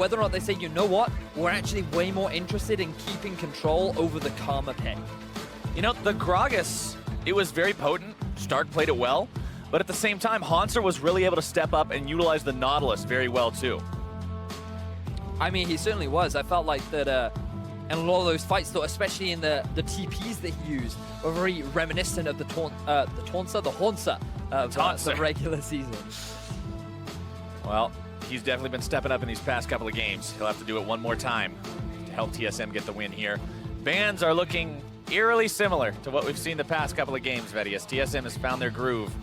whether or not they say, you know what, we're actually way more interested in keeping control over the Karma pick. You know, the Gragas, it was very potent. Stark played it well. But at the same time, Haunter was really able to step up and utilize the Nautilus very well, too. I mean, he certainly was. I felt like that in a lot of those fights, though, especially in the TPs that he used, were very reminiscent of the Haunter of the regular season. Well, he's definitely been stepping up in these past couple of games. He'll have to do it one more time to help TSM get the win here. Bans are looking eerily similar to what we've seen the past couple of games, Vedius. TSM has found their groove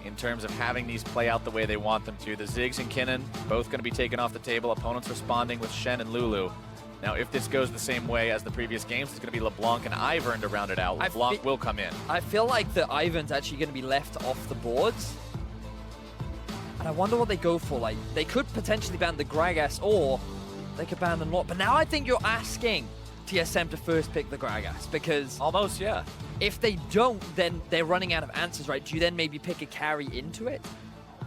in terms of having these play out the way they want them to. The Ziggs and Kinnan both going to be taken off the table. Opponents responding with Shen and Lulu. Now, if this goes the same way as the previous games, it's going to be LeBlanc and Ivern to round it out. LeBlanc will come in. I feel like the Ivern's actually going to be left off the boards. And I wonder what they go for. Like, they could potentially ban the Gragas, or they could ban the Lot. But now I think you're asking TSM to first pick the Gragas, because... Almost, yeah. If they don't, then they're running out of answers, right? Do you then maybe pick a carry into it?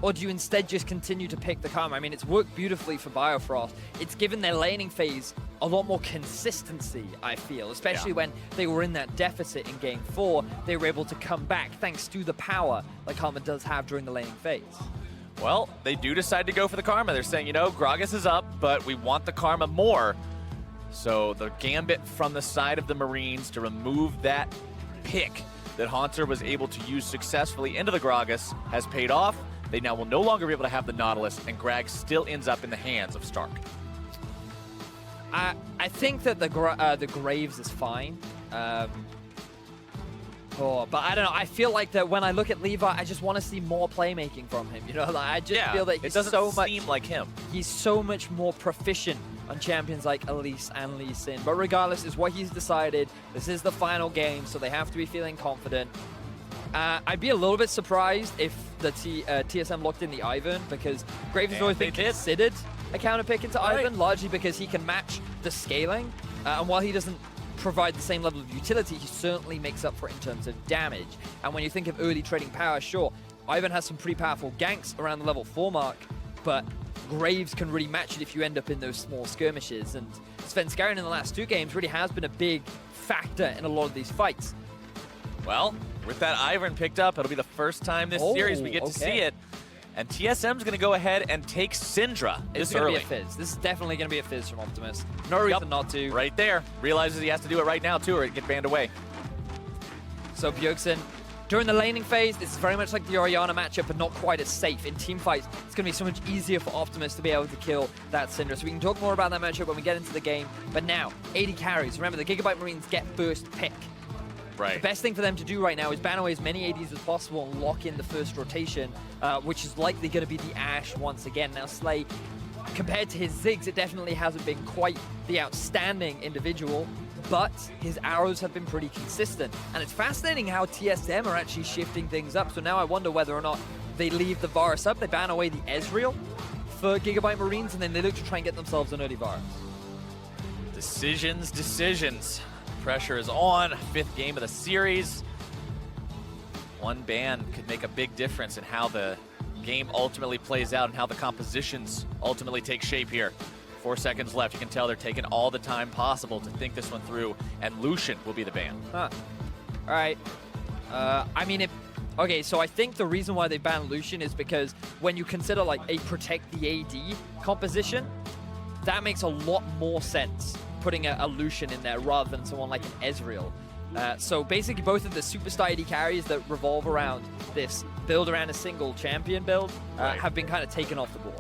Or do you instead just continue to pick the Karma? I mean, it's worked beautifully for Biofrost. It's given their laning phase a lot more consistency, I feel, especially when they were in that deficit in Game 4. They were able to come back thanks to the power that Karma does have during the laning phase. Well, they do decide to go for the Karma. They're saying, you know, Gragas is up, but we want the Karma more. So the Gambit from the side of the Marines to remove that pick that Haunter was able to use successfully into the Gragas has paid off. They now will no longer be able to have the Nautilus, and Grag still ends up in the hands of Stark. I think that the Graves is fine. But I don't know. I feel like that when I look at Levi, I just want to see more playmaking from him. You know, like, I just feel that he's seem like him. He's so much more proficient on champions like Elise and Lee Sin. But regardless, is what he's decided. This is the final game, so they have to be feeling confident. I'd be a little bit surprised if the TSM locked in the Ivern, because Graves has always been considered a counter pick into Ivern, largely because he can match the scaling. And while he doesn't provide the same level of utility, he certainly makes up for it in terms of damage. And when you think of early trading power, sure, Ivern has some pretty powerful ganks around the level 4 mark, but Graves can really match it if you end up in those small skirmishes. And Svenskeren in the last 2 games really has been a big factor in a lot of these fights. Well, with that Ivern picked up, it'll be the first time this series we get to see it. And TSM's going to go ahead and take Syndra this early. It's going to be a Fizz. This is definitely going to be a Fizz from Optimus. No reason not to. Right there. Realizes he has to do it right now, too, or it get banned away. So Bjergsen, during the laning phase, this is very much like the Orianna matchup, but not quite as safe. In team fights, it's going to be so much easier for Optimus to be able to kill that Syndra. So we can talk more about that matchup when we get into the game. But now, 80 carries. Remember, the Gigabyte Marines get first pick. Right. The best thing for them to do right now is ban away as many ADs as possible and lock in the first rotation, which is likely going to be the Ashe once again. Now, Slay, compared to his Ziggs, it definitely hasn't been quite the outstanding individual, but his arrows have been pretty consistent. And it's fascinating how TSM are actually shifting things up. So now I wonder whether or not they leave the Varus up, they ban away the Ezreal for Gigabyte Marines, and then they look to try and get themselves an early Varus. Decisions. Pressure is on. 5th game of the series. One ban could make a big difference in how the game ultimately plays out and how the compositions ultimately take shape here. 4 seconds left. You can tell they're taking all the time possible to think this one through, and Lucian will be the ban. All right. I mean, okay, so I think the reason why they banned Lucian is because when you consider like a protect the AD composition, that makes a lot more sense, putting a Lucian in there rather than someone like an Ezreal. So basically both of the superstar AD carries that revolve around this build around a single champion build have been kind of taken off the board.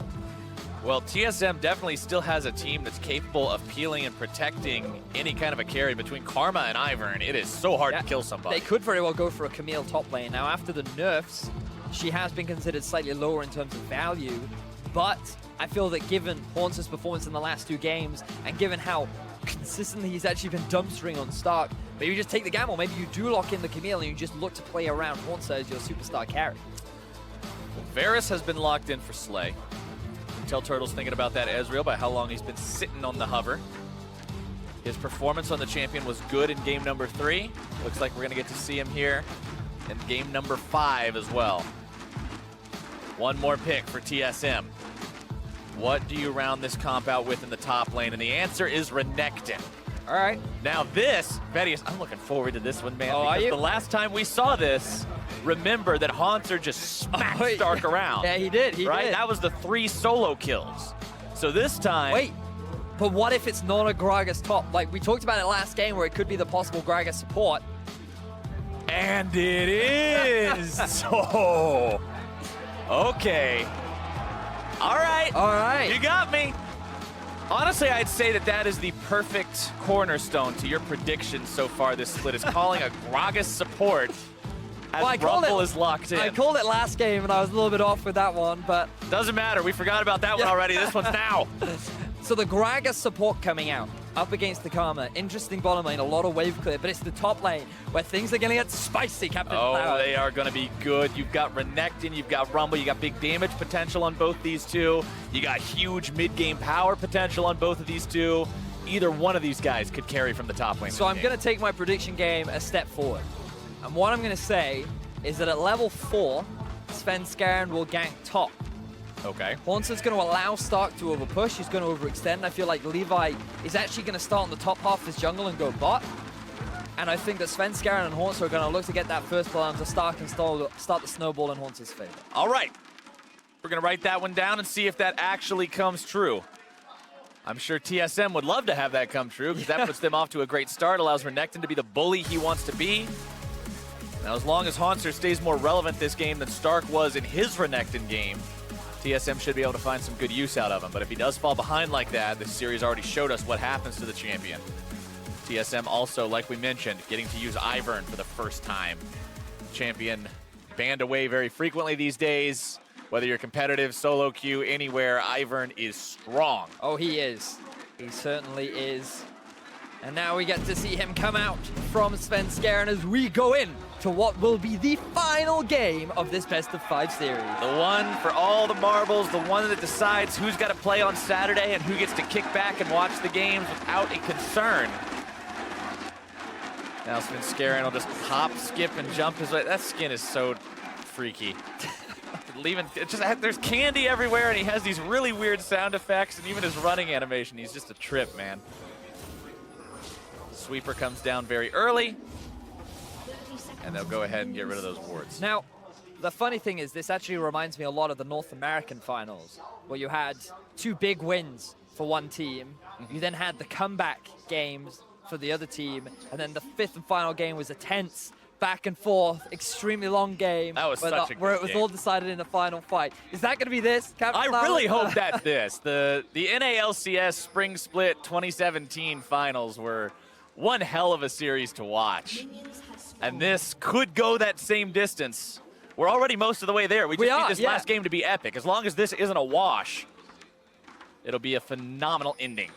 Well, TSM definitely still has a team that's capable of peeling and protecting any kind of a carry. Between Karma and Ivern, it is so hard to kill somebody. They could very well go for a Camille top lane. Now, after the nerfs, she has been considered slightly lower in terms of value, but I feel that given Haunter's performance in the last 2 games, and given how consistently he's actually been dumpstering on Stark, maybe you just take the gamble. Maybe you do lock in the Camille and you just look to play around Haunter as your superstar carry. Well, Varus has been locked in for Slay. You can tell Turtle's thinking about that Ezreal by how long he's been sitting on the hover. His performance on the champion was good in game number 3. Looks like we're going to get to see him here in game number 5 as well. One more pick for TSM. What do you round this comp out with in the top lane? And the answer is Renekton. All right. Now this, Vedius, I'm looking forward to this one, man. Oh, because the last time we saw this, remember that Haunter just smacked Stark around. Yeah, he did. He right? did. That was the 3 solo kills. So this time... Wait, but what if it's not a Gragas top? Like, we talked about it last game where it could be the possible Gragas support. And it is! So... Okay. All right. All right. You got me. Honestly, I'd say that that is the perfect cornerstone to your prediction so far this split, is calling a Gragas support as Rumble is locked in. I called it last game, and I was a little bit off with that one, but... Doesn't matter. We forgot about that one already. This one's now. So the Gragas support coming out, up against the Karma. Interesting bottom lane, a lot of wave clear, but it's the top lane where things are going to get spicy, Captain Cloud. They are going to be good. You've got Renekton, you've got Rumble, you got big damage potential on both these two. You got huge mid-game power potential on both of these two. Either one of these guys could carry from the top lane. So I'm going to take my prediction game a step forward. And what I'm going to say is that at level 4, Svenskeren will gank top. Okay. Haunter's going to allow Stark to overpush. He's going to overextend. I feel like Levi is actually going to start on the top half of his jungle and go bot. And I think that Svenskeren and Haunter are going to look to get that first blow onto Stark and start the snowball in Haunter's favor. All right. We're going to write that one down and see if that actually comes true. I'm sure TSM would love to have that come true, because that puts them off to a great start, allows Renekton to be the bully he wants to be. Now, as long as Haunter stays more relevant this game than Stark was in his Renekton game, TSM should be able to find some good use out of him. But if he does fall behind like that, this series already showed us what happens to the champion. TSM also, like we mentioned, getting to use Ivern for the first time. Champion banned away very frequently these days. Whether you're competitive, solo queue, anywhere, Ivern is strong. Oh, he is. He certainly is. And now we get to see him come out from Svenskeren as we go in to what will be the final game of this best-of-5 series. The one for all the marbles, the one that decides who's got to play on Saturday and who gets to kick back and watch the games without a concern. Now Svenskeren will just hop, skip, and jump his way. That skin is so freaky. There's candy everywhere, and he has these really weird sound effects, and even his running animation, he's just a trip, man. Sweeper comes down very early, and they'll go ahead and get rid of those wards. Now, the funny thing is, this actually reminds me a lot of the North American finals, where you had 2 big wins for one team. You then had the comeback games for the other team, and then the 5th and final game was a tense, back and forth, extremely long game. That was such a where it good was game. all decided in the final fight. Is that going to be this, Captain? I really hope that's this. The NALCS Spring Split 2017 finals were one hell of a series to watch. And this could go that same distance. We're already most of the way there. We just need this last game to be epic. As long as this isn't a wash, it'll be a phenomenal ending.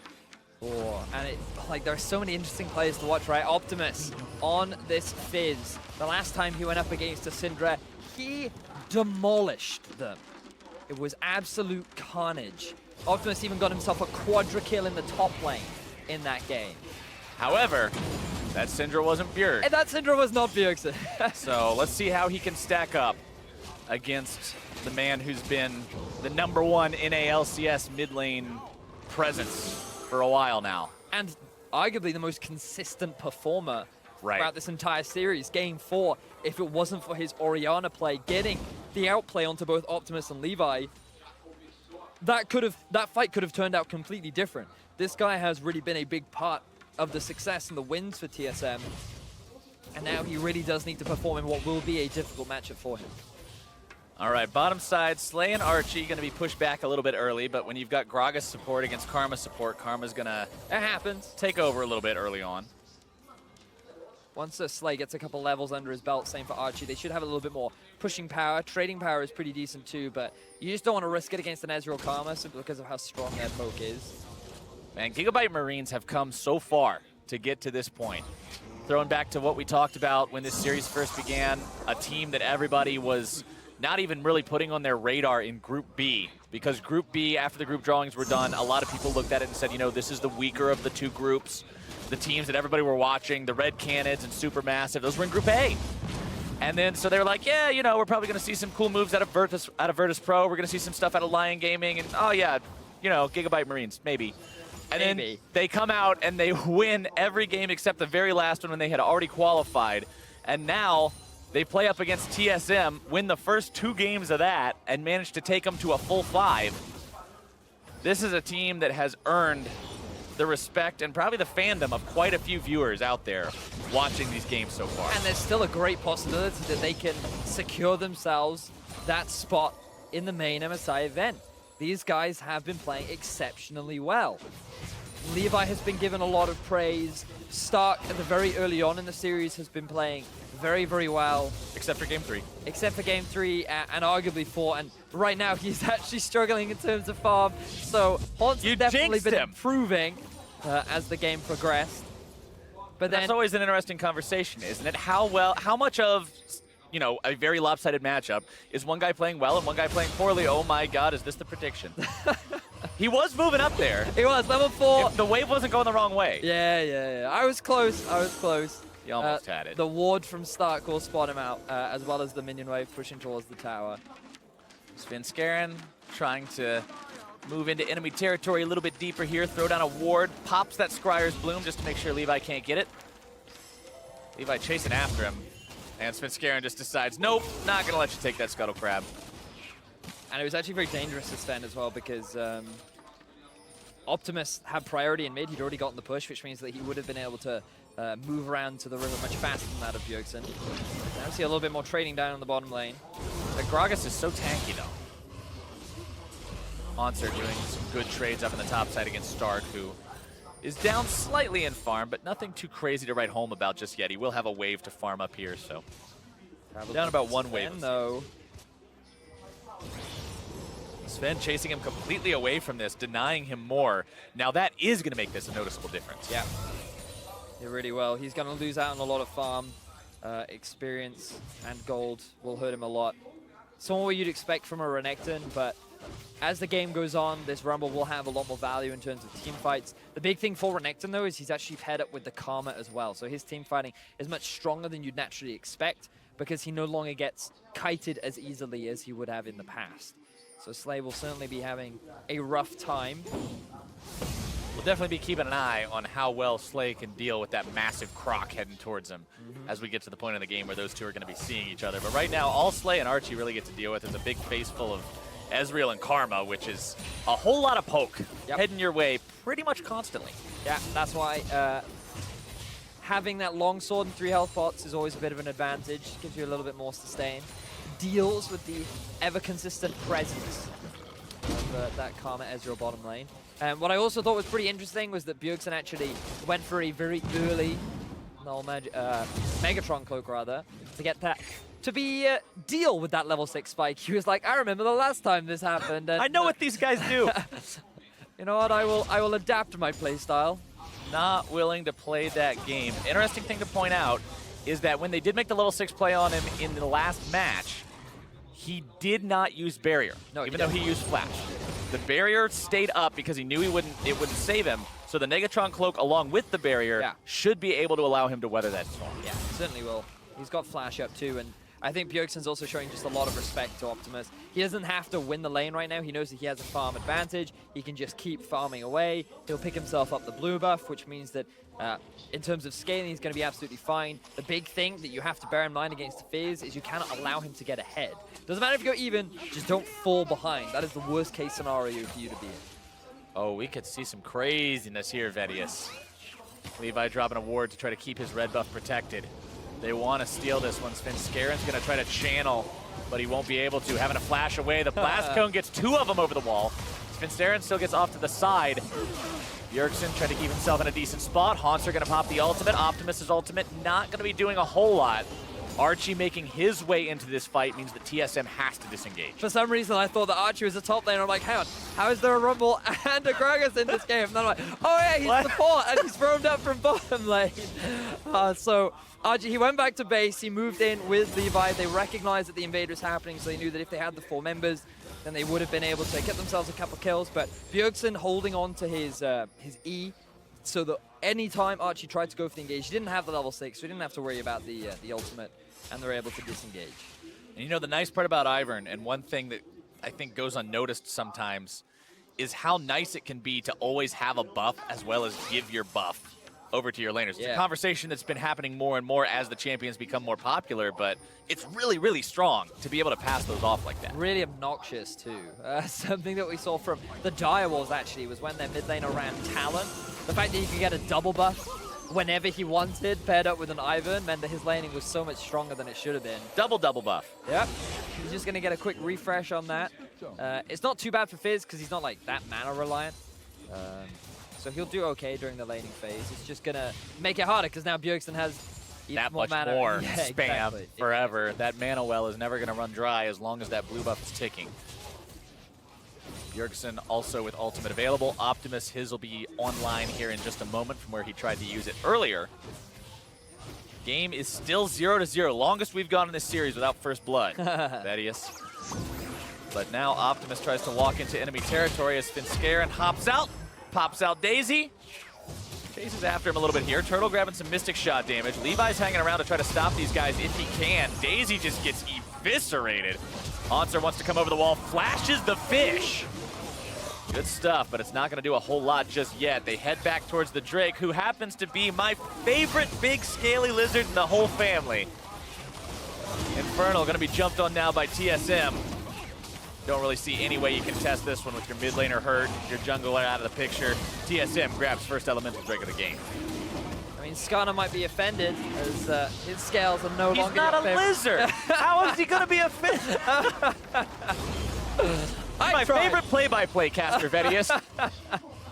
Oh, and there are so many interesting players to watch, right? Optimus on this Fizz. The last time he went up against a Syndra, he demolished them. It was absolute carnage. Optimus even got himself a quadra kill in the top lane in that game. However, that Syndra wasn't Bjerg. And that Syndra was not Bjergsen. So let's see how he can stack up against the man who's been the #1 NALCS mid lane presence for a while now. And arguably the most consistent performer right throughout this entire series. Game 4, if it wasn't for his Orianna play, getting the outplay onto both Optimus and Levi, that fight could have turned out completely different. This guy has really been a big part of the success and the wins for TSM. And now he really does need to perform in what will be a difficult matchup for him. All right, bottom side, Slay and Archie going to be pushed back a little bit early, but when you've got Gragas support against Karma support, Karma's going to take over a little bit early on. Once Slay gets a couple levels under his belt, same for Archie, they should have a little bit more pushing power. Trading power is pretty decent too, but you just don't want to risk it against an Ezreal Karma simply because of how strong their poke is. Man, Gigabyte Marines have come so far to get to this point. Throwing back to what we talked about when this series first began, a team that everybody was not even really putting on their radar in Group B, because Group B, after the group drawings were done, a lot of people looked at it and said, you know, this is the weaker of the 2 groups. The teams that everybody were watching, the Red Canids and Supermassive, those were in Group A. And then, so they were like, yeah, you know, we're probably going to see some cool moves out of Virtus Pro. We're going to see some stuff out of Lion Gaming. And, oh, yeah, you know, Gigabyte Marines, maybe. And Maybe. then they come out and they win every game except the very last one when they had already qualified. And now they play up against TSM, win the first 2 games of that, and manage to take them to a full 5. This is a team that has earned the respect and probably the fandom of quite a few viewers out there watching these games so far. And there's still a great possibility that they can secure themselves that spot in the main MSI event. These guys have been playing exceptionally well. Levi has been given a lot of praise. Stark, at the very early on in the series, has been playing very, very well. Except for Game 3. Except for Game 3 and arguably 4. And right now, he's actually struggling in terms of farm. So Haunts has definitely been improving as the game progressed. But then, that's always an interesting conversation, isn't it? How much of, you know, a very lopsided matchup is one guy playing well and one guy playing poorly? Oh my God, is this the prediction? He was moving up there. He was, level 4. If the wave wasn't going the wrong way. Yeah. I was close. He almost had it. The ward from Stark will spot him out, as well as the minion wave pushing towards the tower. Svenskeren trying to move into enemy territory a little bit deeper here, throw down a ward, pops that Scryer's Bloom just to make sure Levi can't get it. Levi chasing after him, and Svenskeren just decides, nope, not going to let you take that Scuttle Crab. And it was actually very dangerous to Sven as well because Optimus had priority in mid. He'd already gotten the push, which means that he would have been able to move around to the river much faster than that of Bjergsen. Now we see a little bit more trading down in the bottom lane. But Gragas is so tanky, though. Monster doing some good trades up in the top side against Stark, who is down slightly in farm, but nothing too crazy to write home about just yet. He will have a wave to farm up here, so down about 1 wave. Though. Sven chasing him completely away from this, denying him more. Now that is going to make this a noticeable difference. Yeah. Did really well. He's going to lose out on a lot of farm. Experience and gold will hurt him a lot. Somewhat what you'd expect from a Renekton, but as the game goes on, this Rumble will have a lot more value in terms of team fights. The big thing for Renekton, though, is he's actually paired up with the Karma as well. So his team fighting is much stronger than you'd naturally expect because he no longer gets kited as easily as he would have in the past. So Slay will certainly be having a rough time. We'll definitely be keeping an eye on how well Slay can deal with that massive croc heading towards him as we get to the point in the game where those two are going to be seeing each other. But right now, all Slay and Archie really get to deal with is a big face full of Ezreal and Karma, which is a whole lot of poke heading your way pretty much constantly. Yeah, that's why having that long sword and 3 health pots is always a bit of an advantage. Gives you a little bit more sustain. Deals with the ever-consistent presence of that Karma Ezreal bottom lane. And what I also thought was pretty interesting was that Bjergsen actually went for a very early Megatron cloak, rather, to get that, to be deal with that level 6 spike. He was like, I remember the last time this happened. And, I know what these guys do. You know what, I will adapt my playstyle. Not willing to play that game. Interesting thing to point out is that when they did make the level 6 play on him in the last match, he did not use barrier, even though he used flash. The barrier stayed up because he knew it wouldn't save him. So the Negatron cloak, along with the barrier, should be able to allow him to weather that storm. Yeah, certainly will. He's got flash up too, and I think Bjergsen's also showing just a lot of respect to Optimus. He doesn't have to win the lane right now. He knows that he has a farm advantage. He can just keep farming away. He'll pick himself up the blue buff, which means that in terms of scaling, he's going to be absolutely fine. The big thing that you have to bear in mind against the Fizz is you cannot allow him to get ahead. Doesn't matter if you're even, just don't fall behind. That is the worst case scenario for you to be in. Oh, we could see some craziness here, Vedius. Levi dropping a ward to try to keep his red buff protected. They want to steal this one. Svenskaren's going to try to channel, but he won't be able to. Having to flash away. The blast cone gets 2 of them over the wall. Svenskeren still gets off to the side. Bjergsen trying to keep himself in a decent spot. Haunts are going to pop the ultimate. Optimus's ultimate not going to be doing a whole lot. Archie making his way into this fight means that TSM has to disengage. For some reason, I thought that Archie was a top laner. I'm like, hang on, how is there a Rumble and a Gragas in this game? And then I'm like, oh yeah, he's support, and he's roamed up from bottom lane. So Archie, he went back to base. He moved in with Levi. They recognized that the invader was happening, so they knew that if they had the 4 members, then they would have been able to get themselves a couple kills. But Bjergsen holding on to his E, so that any time Archie tried to go for the engage, he didn't have the level 6, so he didn't have to worry about the ultimate, and they're able to disengage. And you know, the nice part about Ivern, and one thing that I think goes unnoticed sometimes, is how nice it can be to always have a buff as well as give your buff over to your laners. It's a conversation that's been happening more and more as the champions become more popular, but it's really, really strong to be able to pass those off like that. Really obnoxious too. Something that we saw from the Direwolves actually was when their mid laner ran Talon. The fact that he could get a double buff whenever he wanted, paired up with an Ivern, meant that his laning was so much stronger than it should have been. Double buff. Yep. He's just going to get a quick refresh on that. It's not too bad for Fizz because he's not like that mana reliant. So he'll do okay during the laning phase. It's just going to make it harder because now Bjergsen has even that more much mana. more Yeah, spam exactly. forever. That mana well is never going to run dry as long as that blue buff is ticking. Bjergsen also with ultimate available. Optimus, his will be online here in just a moment from where he tried to use it earlier. Game is still 0-0. Longest we've gone in this series without first blood. Vedius. But now Optimus tries to walk into enemy territory as Svenskeren hops out. Pops out Daisy. Chases after him a little bit here. Turtle grabbing some Mystic Shot damage. Levi's hanging around to try to stop these guys if he can. Daisy just gets eviscerated. Hauntzer wants to come over the wall. Flashes the fish. Good stuff, but it's not going to do a whole lot just yet. They head back towards the Drake, who happens to be my favorite big scaly lizard in the whole family. Infernal going to be jumped on now by TSM. Don't really see any way you can test this one with your mid laner hurt, your jungler out of the picture. TSM grabs first elemental Drake of the game. I mean, Skarner might be offended as his scales are no longer. He's not a lizard. How is he going to be offended? My favorite play-by-play caster, Vedius.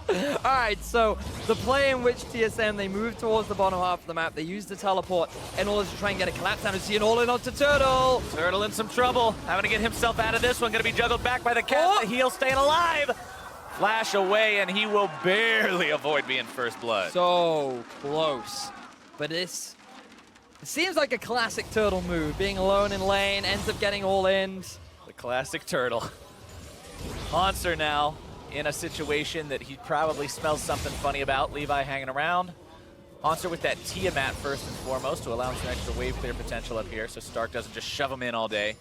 All right, so the play in which TSM, they move towards the bottom half of the map. They use the teleport in order to try and get a collapse down. We see an all-in onto Turtle. Turtle in some trouble. Having to get himself out of this one. Going to be juggled back by the cat. The heel staying alive. Flash away, and he will barely avoid being first blood. So close. But this it seems like a classic Turtle move. Being alone in lane, ends up getting all-ins. The classic Turtle. Hauntzer now in a situation that he probably smells something funny about. Levi hanging around. Hauntzer with that Tiamat first and foremost to allow him some extra wave clear potential up here so Stark doesn't just shove him in all day.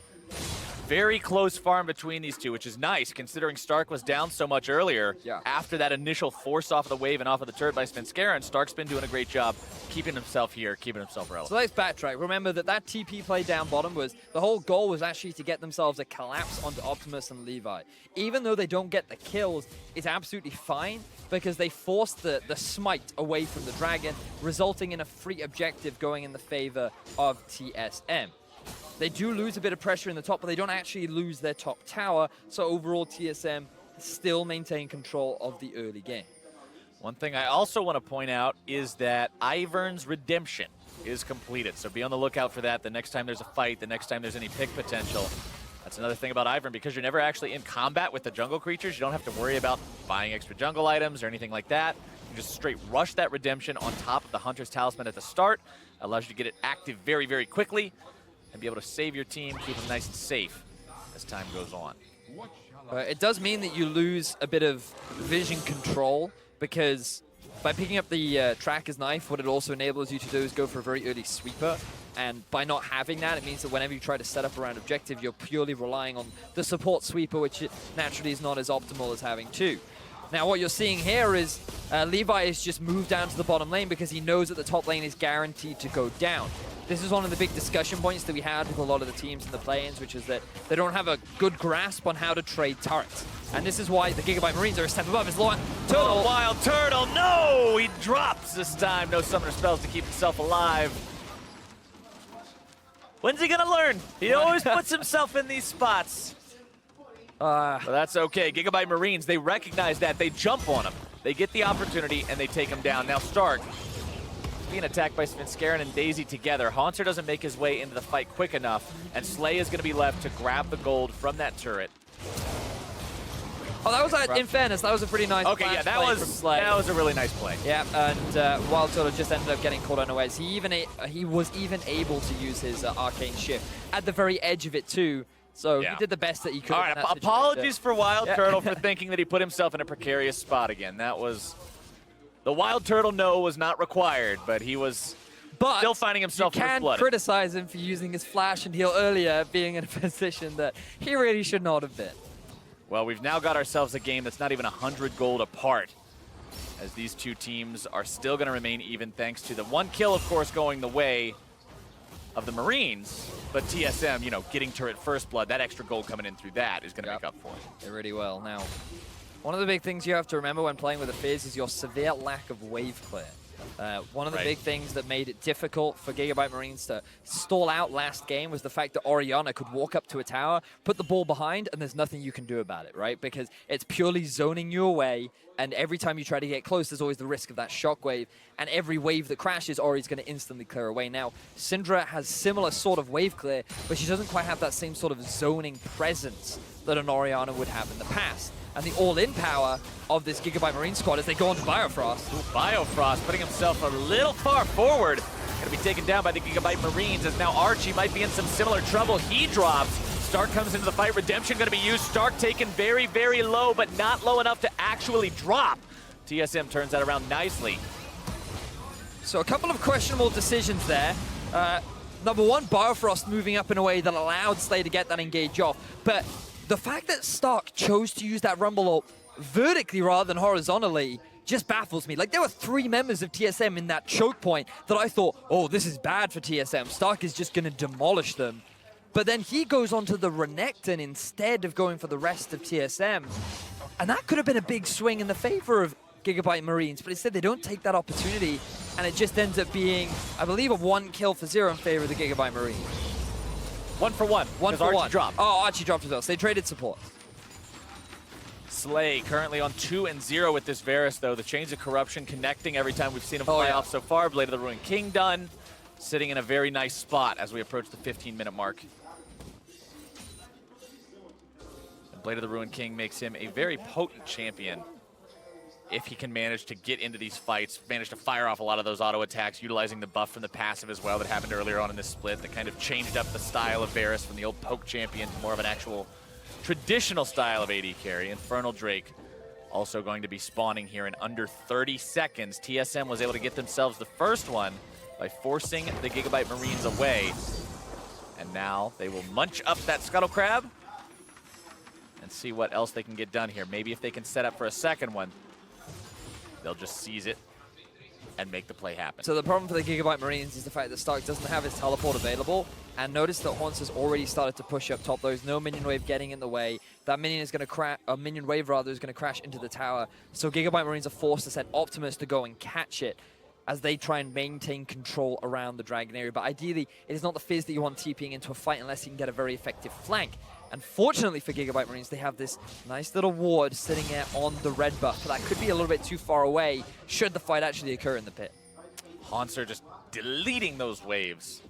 Very close farm between these two, which is nice considering Stark was down so much earlier. After that initial force off of the wave and off of the turret by Svenskeren, Stark's been doing a great job keeping himself here, keeping himself relevant. So let's backtrack. Remember that TP play down bottom was, the whole goal was actually to get themselves a collapse onto Optimus and Levi. Even though they don't get the kills, it's absolutely fine because they forced the smite away from the dragon, resulting in a free objective going in the favor of TSM. They do lose a bit of pressure in the top, but they don't actually lose their top tower. So overall, TSM still maintain control of the early game. One thing I also want to point out is that Ivern's redemption is completed. So be on the lookout for that the next time there's a fight, the next time there's any pick potential. That's another thing about Ivern, because you're never actually in combat with the jungle creatures. You don't have to worry about buying extra jungle items or anything like that. You just straight rush that redemption on top of the Hunter's Talisman at the start. Allows you to get it active very, very quickly and be able to save your team, keep them nice and safe as time goes on. It does mean that you lose a bit of vision control, because by picking up the Tracker's Knife, what it also enables you to do is go for a very early sweeper. And by not having that, it means that whenever you try to set up around objective, you're purely relying on the support sweeper, which naturally is not as optimal as having two. Now what you're seeing here is Levi has just moved down to the bottom lane because he knows that the top lane is guaranteed to go down. This is one of the big discussion points that we had with a lot of the teams in the play-ins, which is that they don't have a good grasp on how to trade turrets. And this is why the Gigabyte Marines are a step above his low. Turtle! Oh, Wild Turtle, no! He drops this time. No summoner spells to keep himself alive. When's he gonna learn? He always puts himself in these spots. But that's okay. Gigabyte Marines, they recognize that. They jump on him. They get the opportunity, and they take him down. Now Stark being attacked by Svenskeren and Daisy together. Hauntzer doesn't make his way into the fight quick enough, and Slay is going to be left to grab the gold from that turret. Oh, that was, in fairness, that was a pretty nice okay, yeah, that was a really nice play. Yeah, and Wild Turtle just ended up getting caught unawares. He was even able to use his Arcane Shift at the very edge of it too. So he did the best that he could. All right, apologies for Wild Turtle for thinking that he put himself in a precarious spot again. That was... The Wild Turtle no was not required, but he was still finding himself first-blooded. You can criticize him for using his flash and heal earlier, being in a position that he really should not have been. Well, we've now got ourselves a game that's not even 100 gold apart, as these two teams are still going to remain even thanks to the 1 kill, of course, going the way of the Marines. But TSM, you know, getting turret first blood, that extra gold coming in through that is going to make up for it. It really will. Now, one of the big things you have to remember when playing with the Fizz is your severe lack of wave clear. One of the big things that made it difficult for Gigabyte Marines to stall out last game was the fact that Orianna could walk up to a tower, put the ball behind, and there's nothing you can do about it, right? Because it's purely zoning you away, and every time you try to get close, there's always the risk of that shockwave, and every wave that crashes, Ori's going to instantly clear away. Now, Syndra has similar sort of wave clear, but she doesn't quite have that same sort of zoning presence that an Orianna would have in the past. And the all-in power of this Gigabyte Marine squad as they go on to Biofrost. Ooh, Biofrost putting himself a little far forward. Going to be taken down by the Gigabyte Marines as now Archie might be in some similar trouble. He drops. Stark comes into the fight. Redemption going to be used. Stark taken very, very low, but not low enough to actually drop. TSM turns that around nicely. So a couple of questionable decisions there. Number one, Biofrost moving up in a way that allowed Slay to get that engage off. But the fact that Stark chose to use that Rumble ult vertically rather than horizontally just baffles me. Like, there were 3 members of TSM in that choke point that I thought, oh, this is bad for TSM. Stark is just going to demolish them. But then he goes onto the Renekton instead of going for the rest of TSM. And that could have been a big swing in the favor of Gigabyte Marines, but instead they don't take that opportunity, and it just ends up being, I believe, a 1 kill for 0 in favor of the Gigabyte Marines. 1 for 1. 1 for Archie 1. Dropped. Oh, Archie dropped as well. So they traded support. Slay currently on 2-0 with this Varus, though. The Chains of Corruption connecting every time we've seen him fly off so far. Blade of the Ruined King done. Sitting in a very nice spot as we approach the 15-minute mark. And Blade of the Ruined King makes him a very potent champion if he can manage to get into these fights, manage to fire off a lot of those auto attacks, utilizing the buff from the passive as well that happened earlier on in this split that kind of changed up the style of Varus from the old poke champion to more of an actual traditional style of AD carry. Infernal Drake also going to be spawning here in under 30 seconds. TSM was able to get themselves the first one by forcing the Gigabyte Marines away. And now they will munch up that Scuttle Crab and see what else they can get done here. Maybe if they can set up for a second one, they'll just seize it and make the play happen. So the problem for the Gigabyte Marines is the fact that Stark doesn't have his teleport available, and notice that Haunts has already started to push up top. There's no minion wave getting in the way. That minion is going to crash, a minion wave rather, is going to crash into the tower. So Gigabyte Marines are forced to send Optimus to go and catch it as they try and maintain control around the Dragon area. But ideally, it is not the Fizz that you want TPing into a fight unless you can get a very effective flank. And fortunately for Gigabyte Marines, they have this nice little ward sitting there on the red buff. But that could be a little bit too far away should the fight actually occur in the pit. Haunts are just deleting those waves.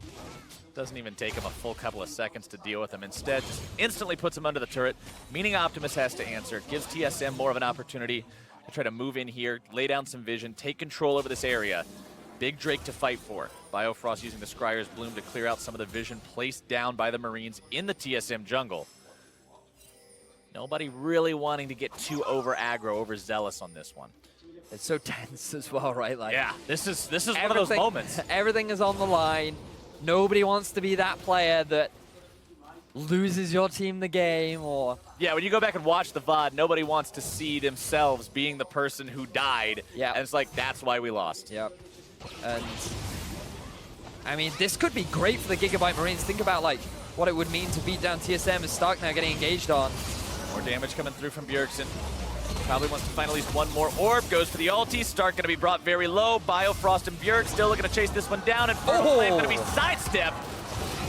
Doesn't even take him a full couple of seconds to deal with them. Instead, just instantly puts him under the turret, meaning Optimus has to answer. Gives TSM more of an opportunity to try to move in here, lay down some vision, take control over this area. Big Drake to fight for. Biofrost using the Scryer's Bloom to clear out some of the vision placed down by the Marines in the TSM jungle. Nobody really wanting to get too over aggro, over zealous on this one. It's so tense as well, right? Like, yeah, this is one of those moments. Everything is on the line. Nobody wants to be that player that loses your team the game, or... Yeah, when you go back and watch the VOD, nobody wants to see themselves being the person who died. Yeah. And it's like, that's why we lost. Yep. And I mean, this could be great for the Gigabyte Marines. Think about like what it would mean to beat down TSM as Stark now getting engaged on. More damage coming through from Bjergsen. Probably wants to find at least one more orb. Goes for the ulti. Stark going to be brought very low. Biofrost and Bjerg still looking to chase this one down. And Infernal Flame going to be sidestepped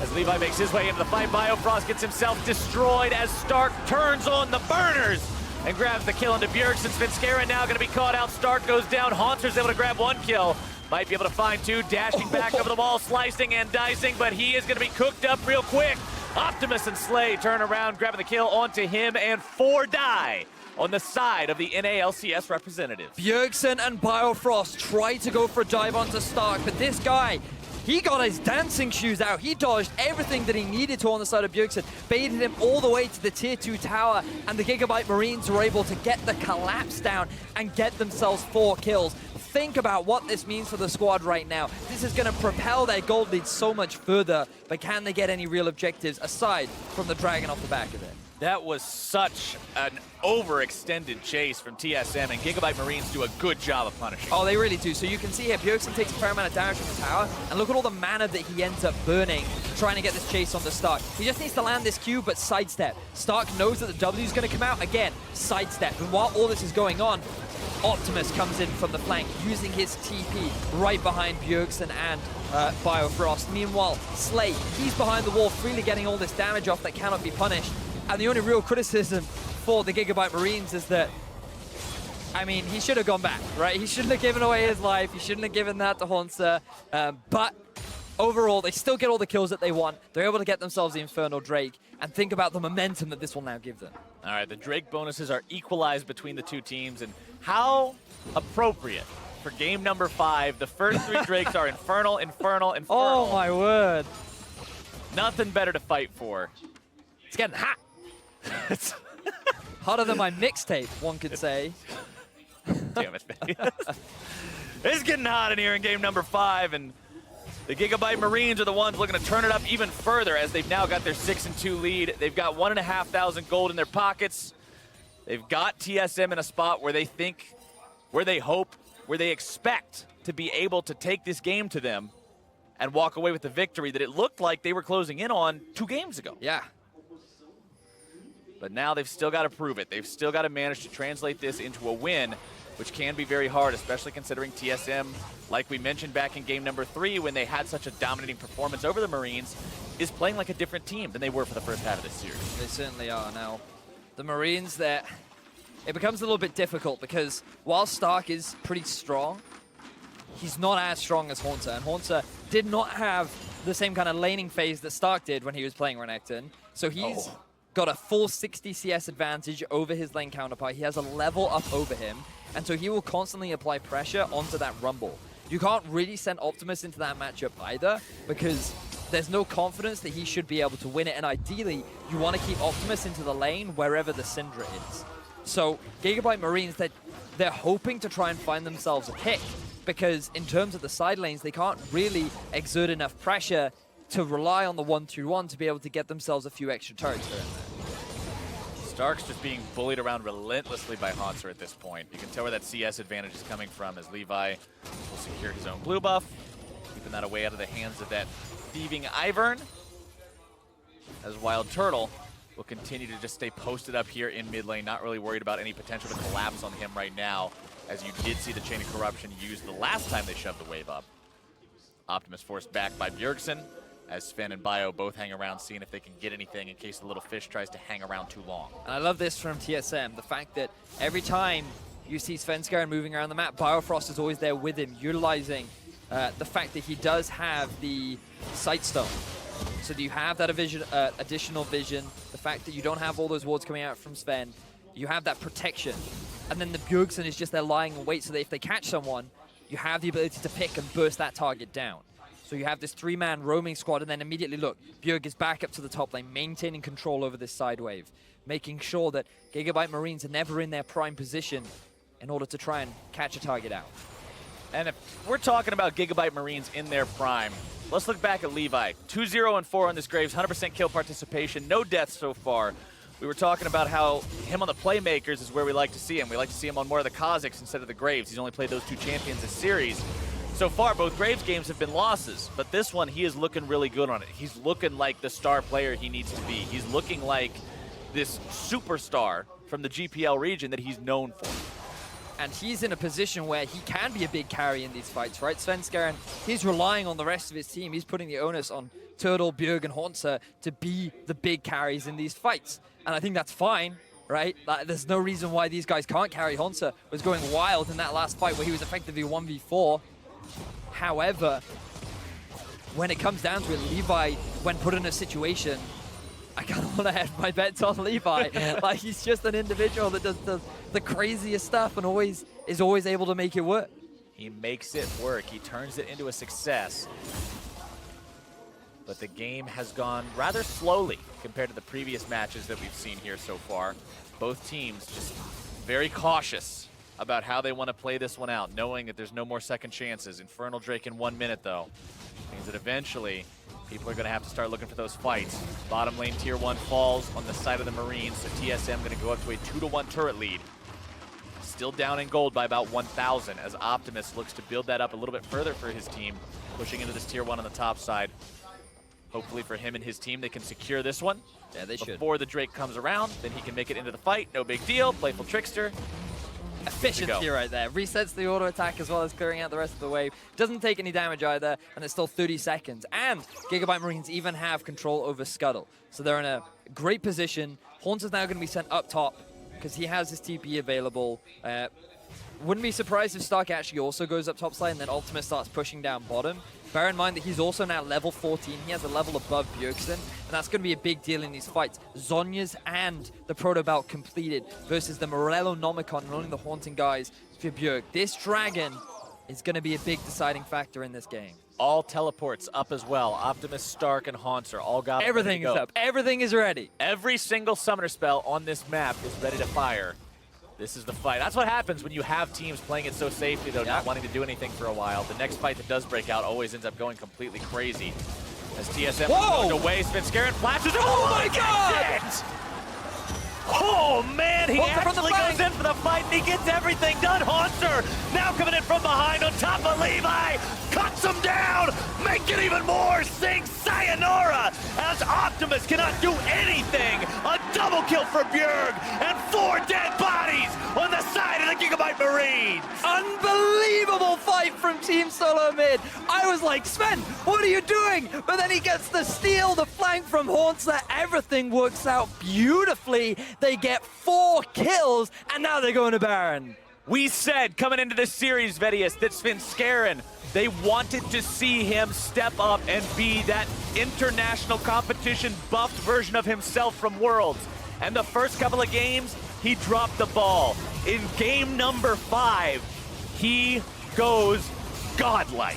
as Levi makes his way into the fight. Biofrost gets himself destroyed as Stark turns on the burners and grabs the kill into Bjergsen. Svenskeren now going to be caught out. Stark goes down. Haunter's able to grab 1 kill. Might be able to find 2, dashing back over the wall, slicing and dicing, but he is going to be cooked up real quick. Optimus and Slay turn around, grabbing the kill onto him, and 4 die on the side of the NALCS representative. Bjergsen and Biofrost try to go for a dive onto Stark, but this guy, he got his dancing shoes out. He dodged everything that he needed to on the side of Bjergsen, baited him all the way to the tier 2 tower, and the Gigabyte Marines were able to get the collapse down and get themselves 4 kills. Think about what this means for the squad right now. This is going to propel their gold lead so much further, but can they get any real objectives aside from the Dragon off the back of it? That was such an overextended chase from TSM, and Gigabyte Marines do a good job of punishing. Oh, they really do. So you can see here, Bjergsen takes a fair amount of damage from the tower, and look at all the mana that he ends up burning trying to get this chase on the Stark. He just needs to land this Q, but sidestep. Stark knows that the W is going to come out. Again, sidestep. And while all this is going on, Optimus comes in from the flank, using his TP right behind Bjergsen and Biofrost. Meanwhile, Slay, he's behind the wall, freely getting all this damage off that cannot be punished. And the only real criticism for the Gigabyte Marines is that, I mean, he should have gone back, right? He shouldn't have given away his life. He shouldn't have given that to Hauntzer. But overall, they still get all the kills that they want. They're able to get themselves the Infernal Drake. And think about the momentum that this will now give them. All right, the Drake bonuses are equalized between the two teams. And how appropriate for game number 5. The first 3 Drakes are Infernal, Infernal, Infernal. Oh, my word. Nothing better to fight for. It's getting hot. Hotter than my mixtape, one could say. Damn it, baby. It's getting hot in here in game number 5, and the Gigabyte Marines are the ones looking to turn it up even further as they've now got their 6-2 lead. They've got 1,500 gold in their pockets. They've got TSM in a spot where they think, where they hope, where they expect to be able to take this game to them and walk away with the victory that it looked like they were closing in on 2 games ago. Yeah. But now they've still got to prove it. They've still got to manage to translate this into a win, which can be very hard, especially considering TSM, like we mentioned back in game number 3 when they had such a dominating performance over the Marines, is playing like a different team than they were for the first half of this series. They certainly are. Now, the Marines, it becomes a little bit difficult because while Stark is pretty strong, he's not as strong as Hauntzer. And Hauntzer did not have the same kind of laning phase that Stark did when he was playing Renekton. So he's got a full 60 CS advantage over his lane counterpart. He has a level up over him, and so he will constantly apply pressure onto that Rumble. You can't really send Optimus into that matchup either, because there's no confidence that he should be able to win it, and ideally, you want to keep Optimus into the lane wherever the Syndra is. So Gigabyte Marines, they're hoping to try and find themselves a pick, because in terms of the side lanes, they can't really exert enough pressure to rely on the 1-2-1 to be able to get themselves a few extra turrets here and there. Stark's just being bullied around relentlessly by Hauntzer at this point. You can tell where that CS advantage is coming from as Levi will secure his own blue buff, keeping that away out of the hands of that thieving Ivern, as Wild Turtle will continue to just stay posted up here in mid lane, not really worried about any potential to collapse on him right now, as you did see the Chain of Corruption used the last time they shoved the wave up. Optimus forced back by Bjergsen, as Sven and Bio both hang around seeing if they can get anything in case the little fish tries to hang around too long. And I love this from TSM, the fact that every time you see Svenskeren moving around the map, Biofrost is always there with him, utilizing the fact that he does have the Sightstone. So that you have that additional vision, the fact that you don't have all those wards coming out from Sven, you have that protection. And then the Bjergsen is just there lying in wait so that if they catch someone, you have the ability to pick and burst that target down. So you have this 3-man roaming squad, and then immediately, look, Bjerg is back up to the top lane, maintaining control over this side wave, making sure that Gigabyte Marines are never in their prime position in order to try and catch a target out. And if we're talking about Gigabyte Marines in their prime, let's look back at Levi. 2-0-4 on this Graves, 100% kill participation, no deaths so far. We were talking about how him on the Playmakers is where we like to see him. We like to see him on more of the Kazakhs instead of the Graves. He's only played those 2 champions this series. So far, both Graves games have been losses, but this one, he is looking really good on it. He's looking like the star player he needs to be. He's looking like this superstar from the GPL region that he's known for. And he's in a position where he can be a big carry in these fights, right? Svenskeren, he's relying on the rest of his team. He's putting the onus on Turtle, Bjerg, and Hauntzer to be the big carries in these fights. And I think that's fine, right? There's no reason why these guys can't carry. Hauntzer was going wild in that last fight where he was effectively 1v4. However, when it comes down to it, Levi, when put in a situation, I kind of want to hedge my bets on Levi. Like, he's just an individual that does the craziest stuff and is always able to make it work. He makes it work. He turns it into a success. But the game has gone rather slowly compared to the previous matches that we've seen here so far. Both teams just very cautious about how they want to play this one out, knowing that there's no more second chances. Infernal Drake in 1 minute, though, means that eventually People are going to have to start looking for those fights. Bottom lane tier 1 falls on the side of the Marines, so TSM going to go up to a 2-1 turret lead. Still down in gold by about 1,000 as Optimus looks to build that up a little bit further for his team, pushing into this tier 1 on the top side. Hopefully for him and his team, they can secure this one. Yeah, they should. Before the Drake comes around, then he can make it into the fight. No big deal. Playful Trickster. Efficiency right there. Resets the auto attack as well as clearing out the rest of the wave. Doesn't take any damage either, and it's still 30 seconds. And Gigabyte Marines even have control over Scuttle. So they're in a great position. Haunts is now going to be sent up top because he has his TP available. Wouldn't be surprised if Stark actually also goes up top side and then Ultimate starts pushing down bottom. Bear in mind that he's also now level 14. He has a level above Bjergsen, and that's going to be a big deal in these fights. Zonya's and the Proto Belt completed versus the Morello Nomicon and only the Haunting guys for Bjerg. This dragon is going to be a big deciding factor in this game. All teleports up as well. Optimus, Stark, and Haunts are all got Everything is up. Everything is ready. Every single summoner spell on this map is ready to fire. This is the fight. That's what happens when you have teams playing it so safely, though, not wanting to do anything for a while. The next fight that does break out always ends up going completely crazy. As TSM goes away, Svenskeren flashes. Oh my god! Oh man, he actually goes in for the fight and he gets everything done. Haunter now coming in from behind on top of Levi. Cuts him down, make it even more, sing sayonara as Optimus cannot do anything. A double kill for Bjerg and 4 dead bodies on the side of the Gigabyte Marines. Unbelievable fight from Team Solo Mid. I was like, Sven, what are you doing? But then he gets the steal, the flank from Haunter. Everything works out beautifully. They get 4 kills, and now they're going to Baron. We said coming into this series, Vedius, that Svenskeren, they wanted to see him step up and be that international competition buffed version of himself from Worlds. And the first couple of games, he dropped the ball. In game number 5, he goes godlike.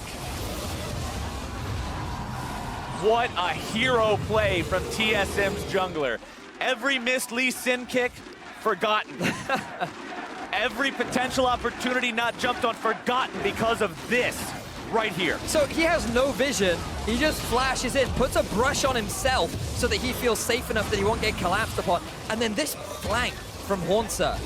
What a hero play from TSM's jungler. Every missed Lee Sin kick, forgotten. Every potential opportunity not jumped on, forgotten because of this right here. So he has no vision. He just flashes in, puts a brush on himself so that he feels safe enough that he won't get collapsed upon. And then this flank from Haunter.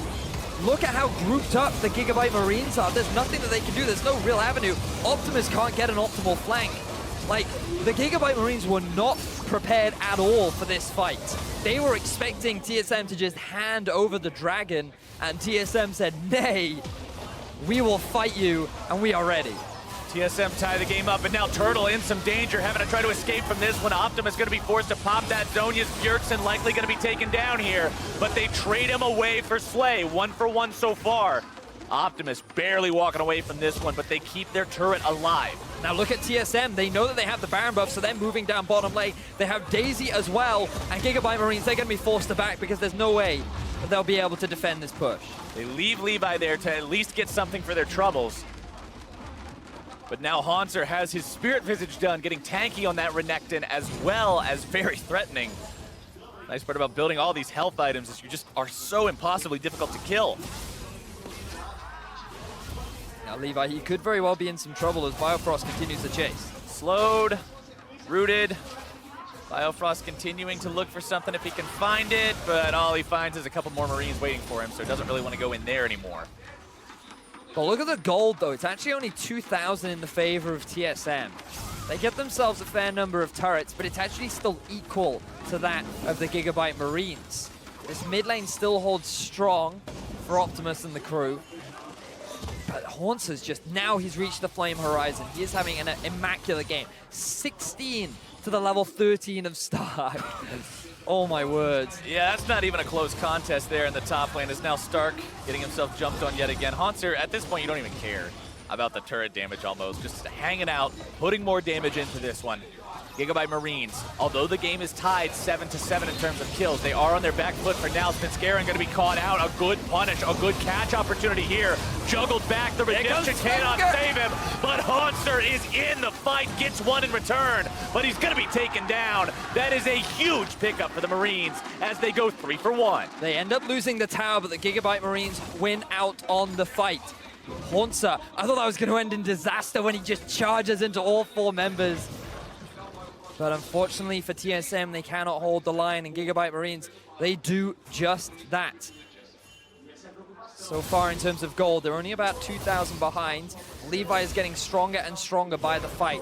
Look at how grouped up the Gigabyte Marines are. There's nothing that they can do. There's no real avenue. Optimus can't get an optimal flank. Like, the Gigabyte Marines were not prepared at all for this fight. They were expecting TSM to just hand over the dragon, and TSM said, nay, we will fight you, and we are ready. TSM tie the game up, and now Turtle in some danger, having to try to escape from this one. Optimus going to be forced to pop that Zonya's. Bjergsen likely going to be taken down here, but they trade him away for Slay. 1 for 1 so far. Optimus barely walking away from this one, but they keep their turret alive. Now look at TSM. They know that they have the Baron buff, so they're moving down bottom lane. They have Daisy as well, and Gigabyte Marines, they're going to be forced to back because there's no way that they'll be able to defend this push. They leave Levi there to at least get something for their troubles. But now Haunter has his Spirit Visage done, getting tanky on that Renekton as well as very threatening. Nice part about building all these health items is you just are so impossibly difficult to kill. Now Levi, he could very well be in some trouble as Biofrost continues the chase. Slowed, rooted. Biofrost continuing to look for something if he can find it, but all he finds is a couple more Marines waiting for him, so doesn't really want to go in there anymore. But look at the gold, though. It's actually only 2,000 in the favor of TSM. They get themselves a fair number of turrets, but it's actually still equal to that of the Gigabyte Marines. This mid lane still holds strong for Optimus and the crew. But Haunter's just, now he's reached the flame horizon. He is having an immaculate game. 16 to the level 13 of Stark. Oh my words. Yeah, that's not even a close contest there in the top lane. Is now Stark getting himself jumped on yet again. Haunter, at this point, you don't even care about the turret damage almost. Just hanging out, putting more damage into this one. Gigabyte Marines, although the game is tied 7-7 in terms of kills, they are on their back foot for now. Svenskeren going to be caught out. A good punish, a good catch opportunity here. Juggled back, the redemption cannot save him, but Haunter is in the fight, gets one in return, but he's going to be taken down. That is a huge pickup for the Marines as they go 3 for 1. They end up losing the tower, but the Gigabyte Marines win out on the fight. Haunter, I thought that was going to end in disaster when he just charges into all 4 members. But unfortunately for TSM, they cannot hold the line, and Gigabyte Marines, they do just that. So far in terms of gold, they're only about 2,000 behind. Levi is getting stronger and stronger by the fight.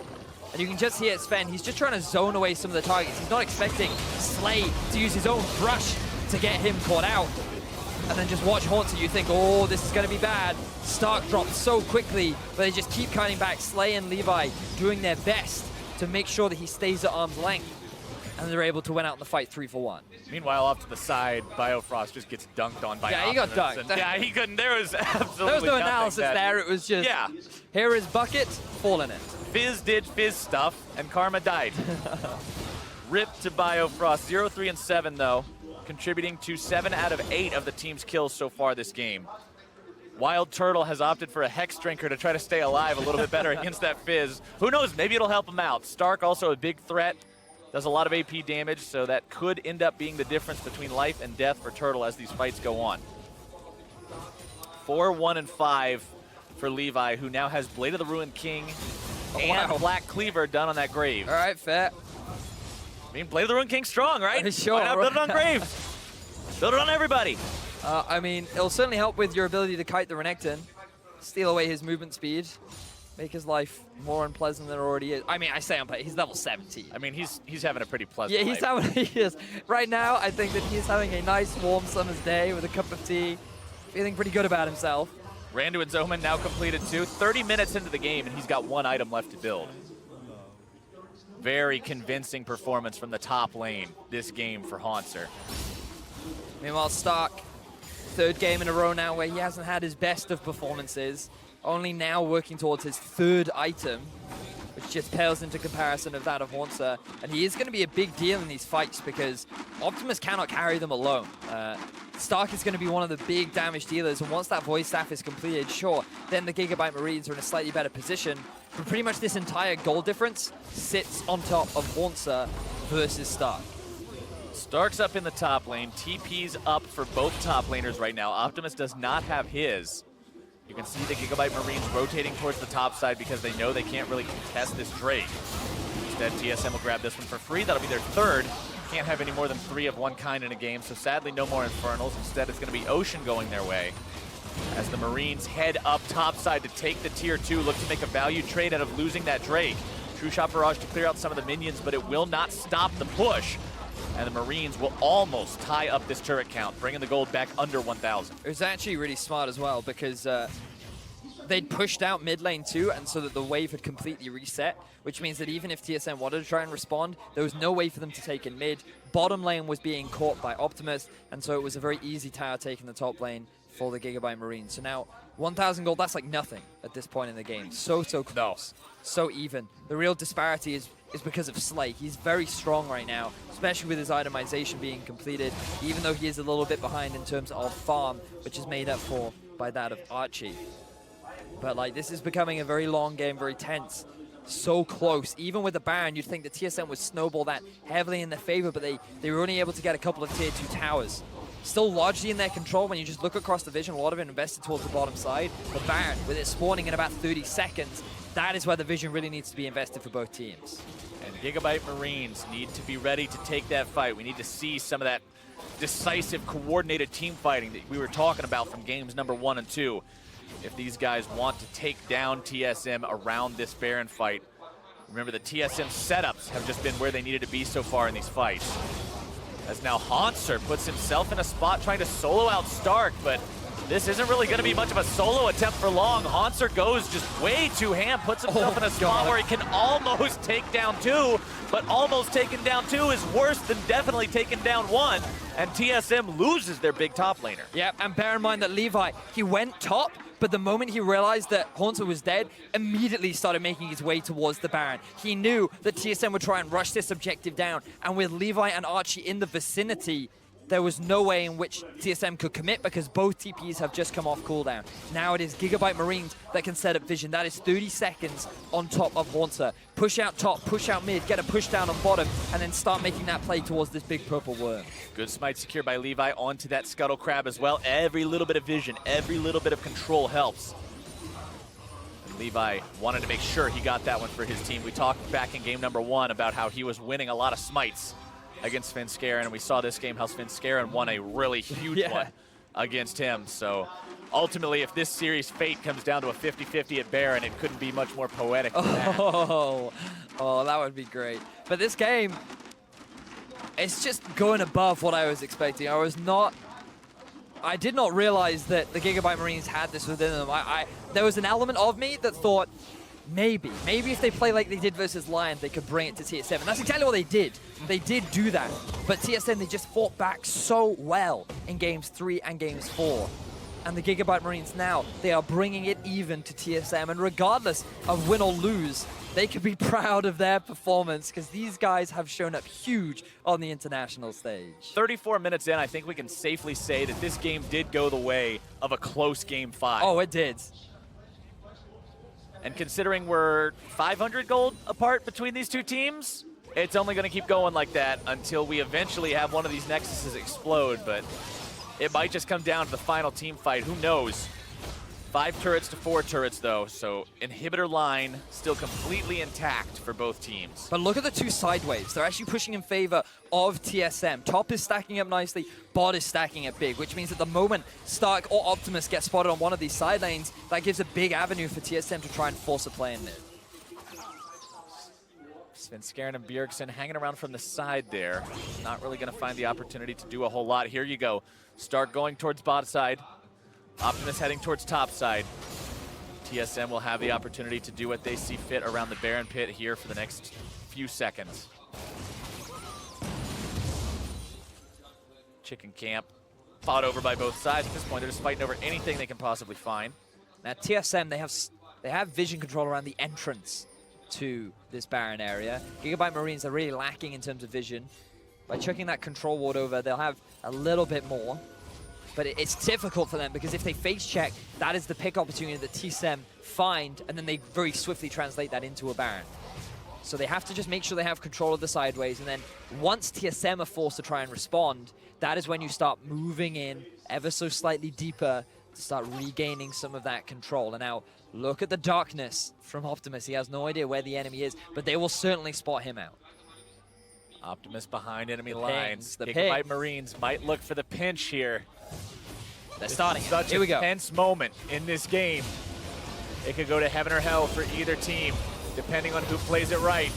And you can just hear Sven, he's just trying to zone away some of the targets. He's not expecting Slay to use his own brush to get him caught out. And then just watch Haunter, you think, oh, this is going to be bad. Stark drops so quickly, but they just keep cutting back. Slay and Levi doing their best to make sure that he stays at arm's length. And they're able to win out in the fight 3-for-1. Meanwhile, off to the side, Biofrost just gets dunked on by Yeah, he got Optimus, dunked. Yeah, he couldn't. There was absolutely There was no nothing analysis that, there. It was just, yeah. Here is Bucket, fall in it. Fizz did Fizz stuff, and Karma died. Rip to Biofrost. 0-3 and 7, though, contributing to 7 out of 8 of the team's kills so far this game. Wild Turtle has opted for a Hex Drinker to try to stay alive a little bit better against that Fizz. Who knows? Maybe it'll help him out. Stark also a big threat. Does a lot of AP damage, so that could end up being the difference between life and death for Turtle as these fights go on. 4-1 and 5 for Levi, who now has Blade of the Ruined King and Black Cleaver done on that grave. All right, fair. I mean, Blade of the Ruined King's strong, right? Sure. Why not build it on Grave? Build it on everybody. I mean, it'll certainly help with your ability to kite the Renekton, steal away his movement speed, make his life more unpleasant than it already is. I mean, I say unpleasant, he's level 70. I mean, he's having a pretty pleasant Yeah, life. he's having, he is. Right now, I think that he's having a nice warm summer's day with a cup of tea, feeling pretty good about himself. Randu and Zoman now completed 2. 30 minutes into the game, and he's got 1 item left to build. Very convincing performance from the top lane this game for Haunter. Meanwhile, Stark, 3rd game in a row now where he hasn't had his best of performances, only now working towards his 3rd item, which just pales into comparison of that of Haunter. And he is going to be a big deal in these fights because Optimus cannot carry them alone. Stark is going to be one of the big damage dealers, and once that Void Staff is completed, sure, then the Gigabyte Marines are in a slightly better position. But pretty much this entire goal difference sits on top of Haunter versus Stark. Stark's up in the top lane. TP's up for both top laners right now. Optimus does not have his. You can see the Gigabyte Marines rotating towards the top side because they know they can't really contest this Drake. Instead, TSM will grab this one for free. That'll be their 3rd. Can't have any more than 3 of one kind in a game, so sadly no more Infernals. Instead, it's going to be Ocean going their way. As the Marines head up topside to take the tier 2, look to make a value trade out of losing that Drake. True Shot Barrage to clear out some of the minions, but it will not stop the push. And the Marines will almost tie up this turret count, bringing the gold back under 1,000. It was actually really smart as well because they'd pushed out mid lane too, and so that the wave had completely reset, which means that even if TSM wanted to try and respond, there was no way for them to take in mid. Bottom lane was being caught by Optimus, and so it was a very easy tower taking the top lane for the Gigabyte Marines. So now 1,000 gold, that's like nothing at this point in the game. So close, so even. The real disparity is because of Slay. He's very strong right now, especially with his itemization being completed, even though he is a little bit behind in terms of farm, which is made up for by that of Archie. But like, this is becoming a very long game, very tense. So close. Even with the Baron, you'd think that TSM would snowball that heavily in their favor, but they were only able to get a couple of tier 2 towers. Still largely in their control when you just look across the vision, a lot of it invested towards the bottom side. But Baron, with it spawning in about 30 seconds, that is where the vision really needs to be invested for both teams. And Gigabyte Marines need to be ready to take that fight. We need to see some of that decisive, coordinated team fighting that we were talking about from games number 1 and 2. If these guys want to take down TSM around this Baron fight. Remember, the TSM setups have just been where they needed to be so far in these fights. As now Haunter puts himself in a spot trying to solo out Stark, but this isn't really going to be much of a solo attempt for long. Haunter goes just way too ham, puts himself in a spot where he can almost take down 2, but almost taking down 2 is worse than definitely taking down 1, and TSM loses their big top laner. Yeah, and bear in mind that Levi, he went top, but the moment he realized that Haunter was dead, immediately started making his way towards the Baron. He knew that TSM would try and rush this objective down, and with Levi and Archie in the vicinity, there was no way in which TSM could commit because both TPs have just come off cooldown. Now it is Gigabyte Marines that can set up vision. That is 30 seconds on top of Haunter. Push out top, push out mid, get a push down on bottom, and then start making that play towards this big purple worm. Good smite secured by Levi onto that Scuttle Crab as well. Every little bit of vision, every little bit of control helps. And Levi wanted to make sure he got that one for his team. We talked back in game number 1 about how he was winning a lot of smites against Svenskeren, and we saw this game how Svenskeren won a really huge one against him. So ultimately, if this series fate comes down to a 50-50 at Baron, it couldn't be much more poetic than that. Oh, that would be great. But this game, it's just going above what I was expecting. I did not realize that the Gigabyte Marines had this within them. There was an element of me that thought, maybe if they play like they did versus Lion, they could bring it to TSM. And that's exactly what they did. They did do that. But TSM, they just fought back so well in games 3 and games 4. And the Gigabyte Marines now, they are bringing it even to TSM. And regardless of win or lose, they could be proud of their performance because these guys have shown up huge on the international stage. 34 minutes in, I think we can safely say that this game did go the way of a close game 5. Oh, it did. And considering we're 500 gold apart between these two teams, it's only going to keep going like that until we eventually have one of these Nexuses explode. But it might just come down to the final team fight. Who knows? 5 turrets to 4 turrets, though, so inhibitor line still completely intact for both teams. But look at the two side waves. They're actually pushing in favor of TSM. Top is stacking up nicely, bot is stacking up big, which means at the moment Stark or Optimus get spotted on one of these side lanes, that gives a big avenue for TSM to try and force a play in mid. Svenskeren and Bjergsen hanging around from the side there. Not really going to find the opportunity to do a whole lot. Here you go. Stark going towards bot side. Optimus heading towards top side. TSM will have the opportunity to do what they see fit around the Baron pit here for the next few seconds. Chicken camp fought over by both sides. At this point, they're just fighting over anything they can possibly find. Now TSM, they have vision control around the entrance to this Baron area. Gigabyte Marines are really lacking in terms of vision. By chucking that control ward over, they'll have a little bit more. But it's difficult for them because if they face check, that is the pick opportunity that TSM find, and then they very swiftly translate that into a Baron. So they have to just make sure they have control of the sideways, and then once TSM are forced to try and respond, that is when you start moving in ever so slightly deeper to start regaining some of that control. And now, look at the darkness from Optimus. He has no idea where the enemy is, but they will certainly spot him out. Optimus behind enemy lines. The Gigabyte Marines might look for the pinch here. They're starting. Such Here we go. a tense moment in this game. It could go to heaven or hell for either team, depending on who plays it right.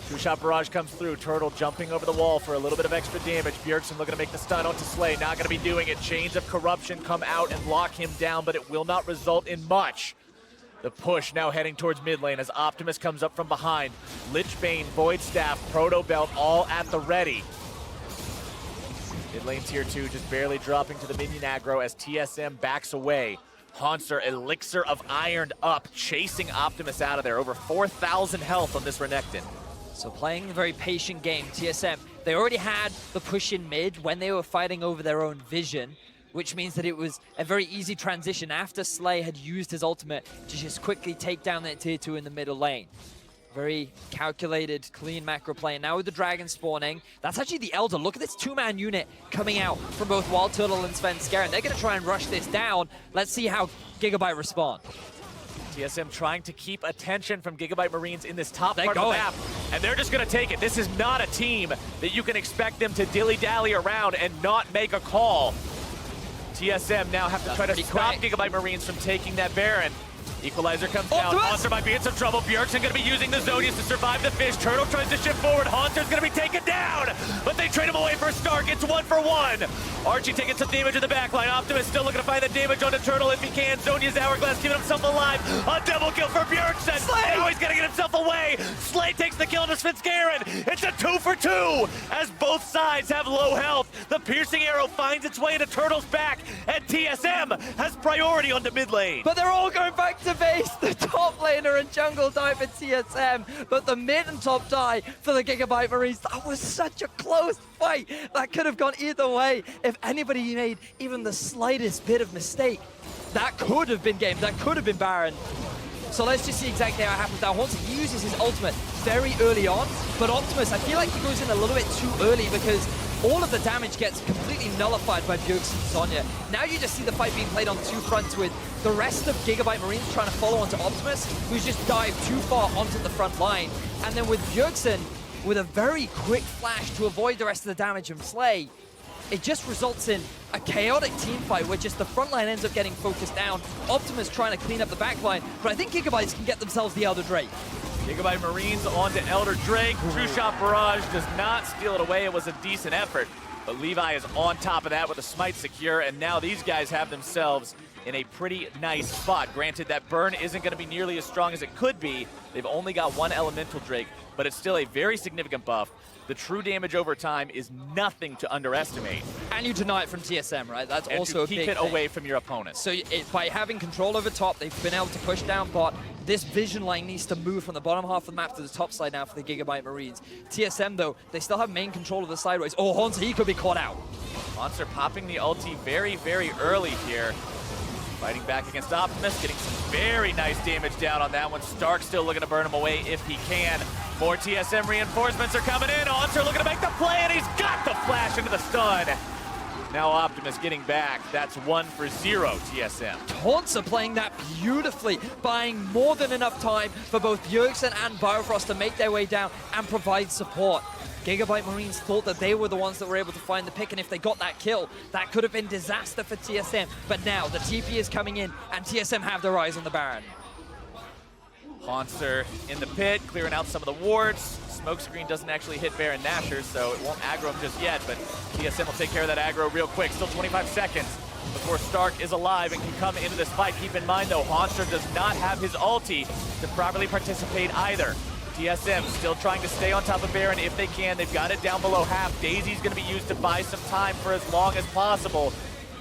Two-shot barrage comes through. Turtle jumping over the wall for a little bit of extra damage. Bjergsen looking to make the stun onto Slay. Not going to be doing it. Chains of Corruption come out and lock him down, but it will not result in much. The push now heading towards mid lane as Optimus comes up from behind. Lichbane, Void Staff, Proto Belt all at the ready. Mid lane tier 2 just barely dropping to the minion aggro as TSM backs away. Haunter, Elixir of Iron up, chasing Optimus out of there. Over 4,000 health on this Renekton. So playing a very patient game, TSM, they already had the push in mid when they were fighting over their own vision, which means that it was a very easy transition after Slay had used his ultimate to just quickly take down that tier 2 in the middle lane. Very calculated, clean macro play. And now with the dragon spawning, that's actually the Elder. Look at this 2-man unit coming out from both Wild Turtle and Svenskeren. They're going to try and rush this down. Let's see how Gigabyte respond. TSM trying to keep attention from Gigabyte Marines in this top part of the map, and they're just going to take it. This is not a team that you can expect them to dilly-dally around and not make a call. TSM now have to try to stop Gigabyte Marines from taking that Baron. Equalizer comes down. Haunter might be in some trouble. Bjergsen going to be using the Zodius to survive the fish. Turtle tries to shift forward. Haunter's going to be taken down, but they trade him away for Stark. It's 1-for-1. Archie taking some damage in the backline. Optimus still looking to find the damage onto Turtle if he can. Zonia's Hourglass giving himself alive. A double kill for Bjergsen. Now he's going to get himself away. Slay takes the kill into Svenskeren. It's a 2-for-2 as both sides have low health. The piercing arrow finds its way into Turtle's back, and TSM has priority on the mid lane. But they're all going back to base. The top laner and jungle die for TSM, but the mid and top die for the Gigabyte Marines. That was such a close fight. That could have gone either way. If anybody made even the slightest bit of mistake, that could have been game. That could have been Baron. So let's just see exactly how it happens now. Once he uses his ultimate very early on, but Optimus, I feel like he goes in a little bit too early because all of the damage gets completely nullified by Bjergsen and Sonya. Now you just see the fight being played on two fronts with the rest of Gigabyte Marines trying to follow onto Optimus, who's just dived too far onto the front line. And then with Bjergsen, with a very quick flash to avoid the rest of the damage and Slay, it just results in a chaotic team fight where just the front line ends up getting focused down. Optimus trying to clean up the back line, but I think Gigabytes can get themselves the Elder Drake. Gigabyte Marines onto Elder Drake. True Shot Barrage does not steal it away. It was a decent effort, but Levi is on top of that with a smite secure, and now these guys have themselves in a pretty nice spot. Granted, that burn isn't going to be nearly as strong as it could be. They've only got one Elemental Drake, but it's still a very significant buff. The true damage over time is nothing to underestimate. And you deny it from TSM, right? That's and also a big keep it thing. away from your opponent. So by having control over top, they've been able to push down bot. This vision line needs to move from the bottom half of the map to the top side now for the Gigabyte Marines. TSM, though, they still have main control of the sideways. Oh, Hanser, he could be caught out. Hanser popping the ulti very, very early here. Fighting back against Optimus, getting some very nice damage down on that one. Stark still looking to burn him away if he can. More TSM reinforcements are coming in. Hanser looking to make the play, and he's got the flash into the stun. Now Optimus getting back. That's 1 for 0 TSM. Hanser playing that beautifully, buying more than enough time for both Bjergsen and Biofrost to make their way down and provide support. Gigabyte Marines thought that they were the ones that were able to find the pick, and if they got that kill, that could have been disaster for TSM. But now the TP is coming in, and TSM have their eyes on the Baron. Hanser in the pit, clearing out some of the wards. Smokescreen doesn't actually hit Baron Nashor, so it won't aggro him just yet, but TSM will take care of that aggro real quick. Still 25 seconds before Stark is alive and can come into this fight. Keep in mind, though, Hanser does not have his ulti to properly participate either. TSM still trying to stay on top of Baron if they can. They've got it down below half. Daisy's going to be used to buy some time for as long as possible.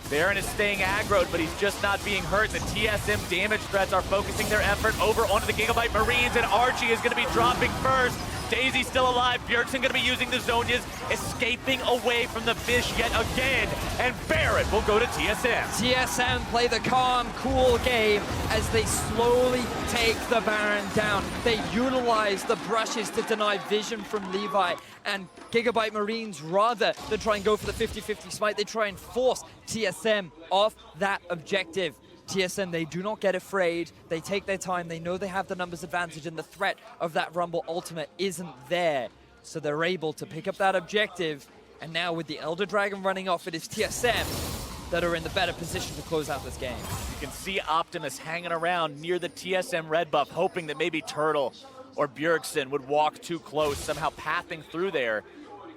Baron is staying aggroed, but he's just not being hurt. The TSM damage threats are focusing their effort over onto the Gigabyte Marines, and Archie is going to be dropping first. Daisy's still alive. Bjergsen going to be using the Zonias, escaping away from the fish yet again, and Baron will go to TSM. TSM play the calm, cool game as they slowly take the Baron down. They utilize the brushes to deny vision from Levi, and Gigabyte Marines, rather than try and go for the 50-50 smite, they try and force TSM off that objective. TSM, they do not get afraid. They take their time. They know they have the numbers advantage, and the threat of that Rumble ultimate isn't there. So they're able to pick up that objective. And now with the Elder Dragon running off, it is TSM that are in the better position to close out this game. You can see Optimus hanging around near the TSM red buff, hoping that maybe Turtle or Bjergsen would walk too close, somehow pathing through there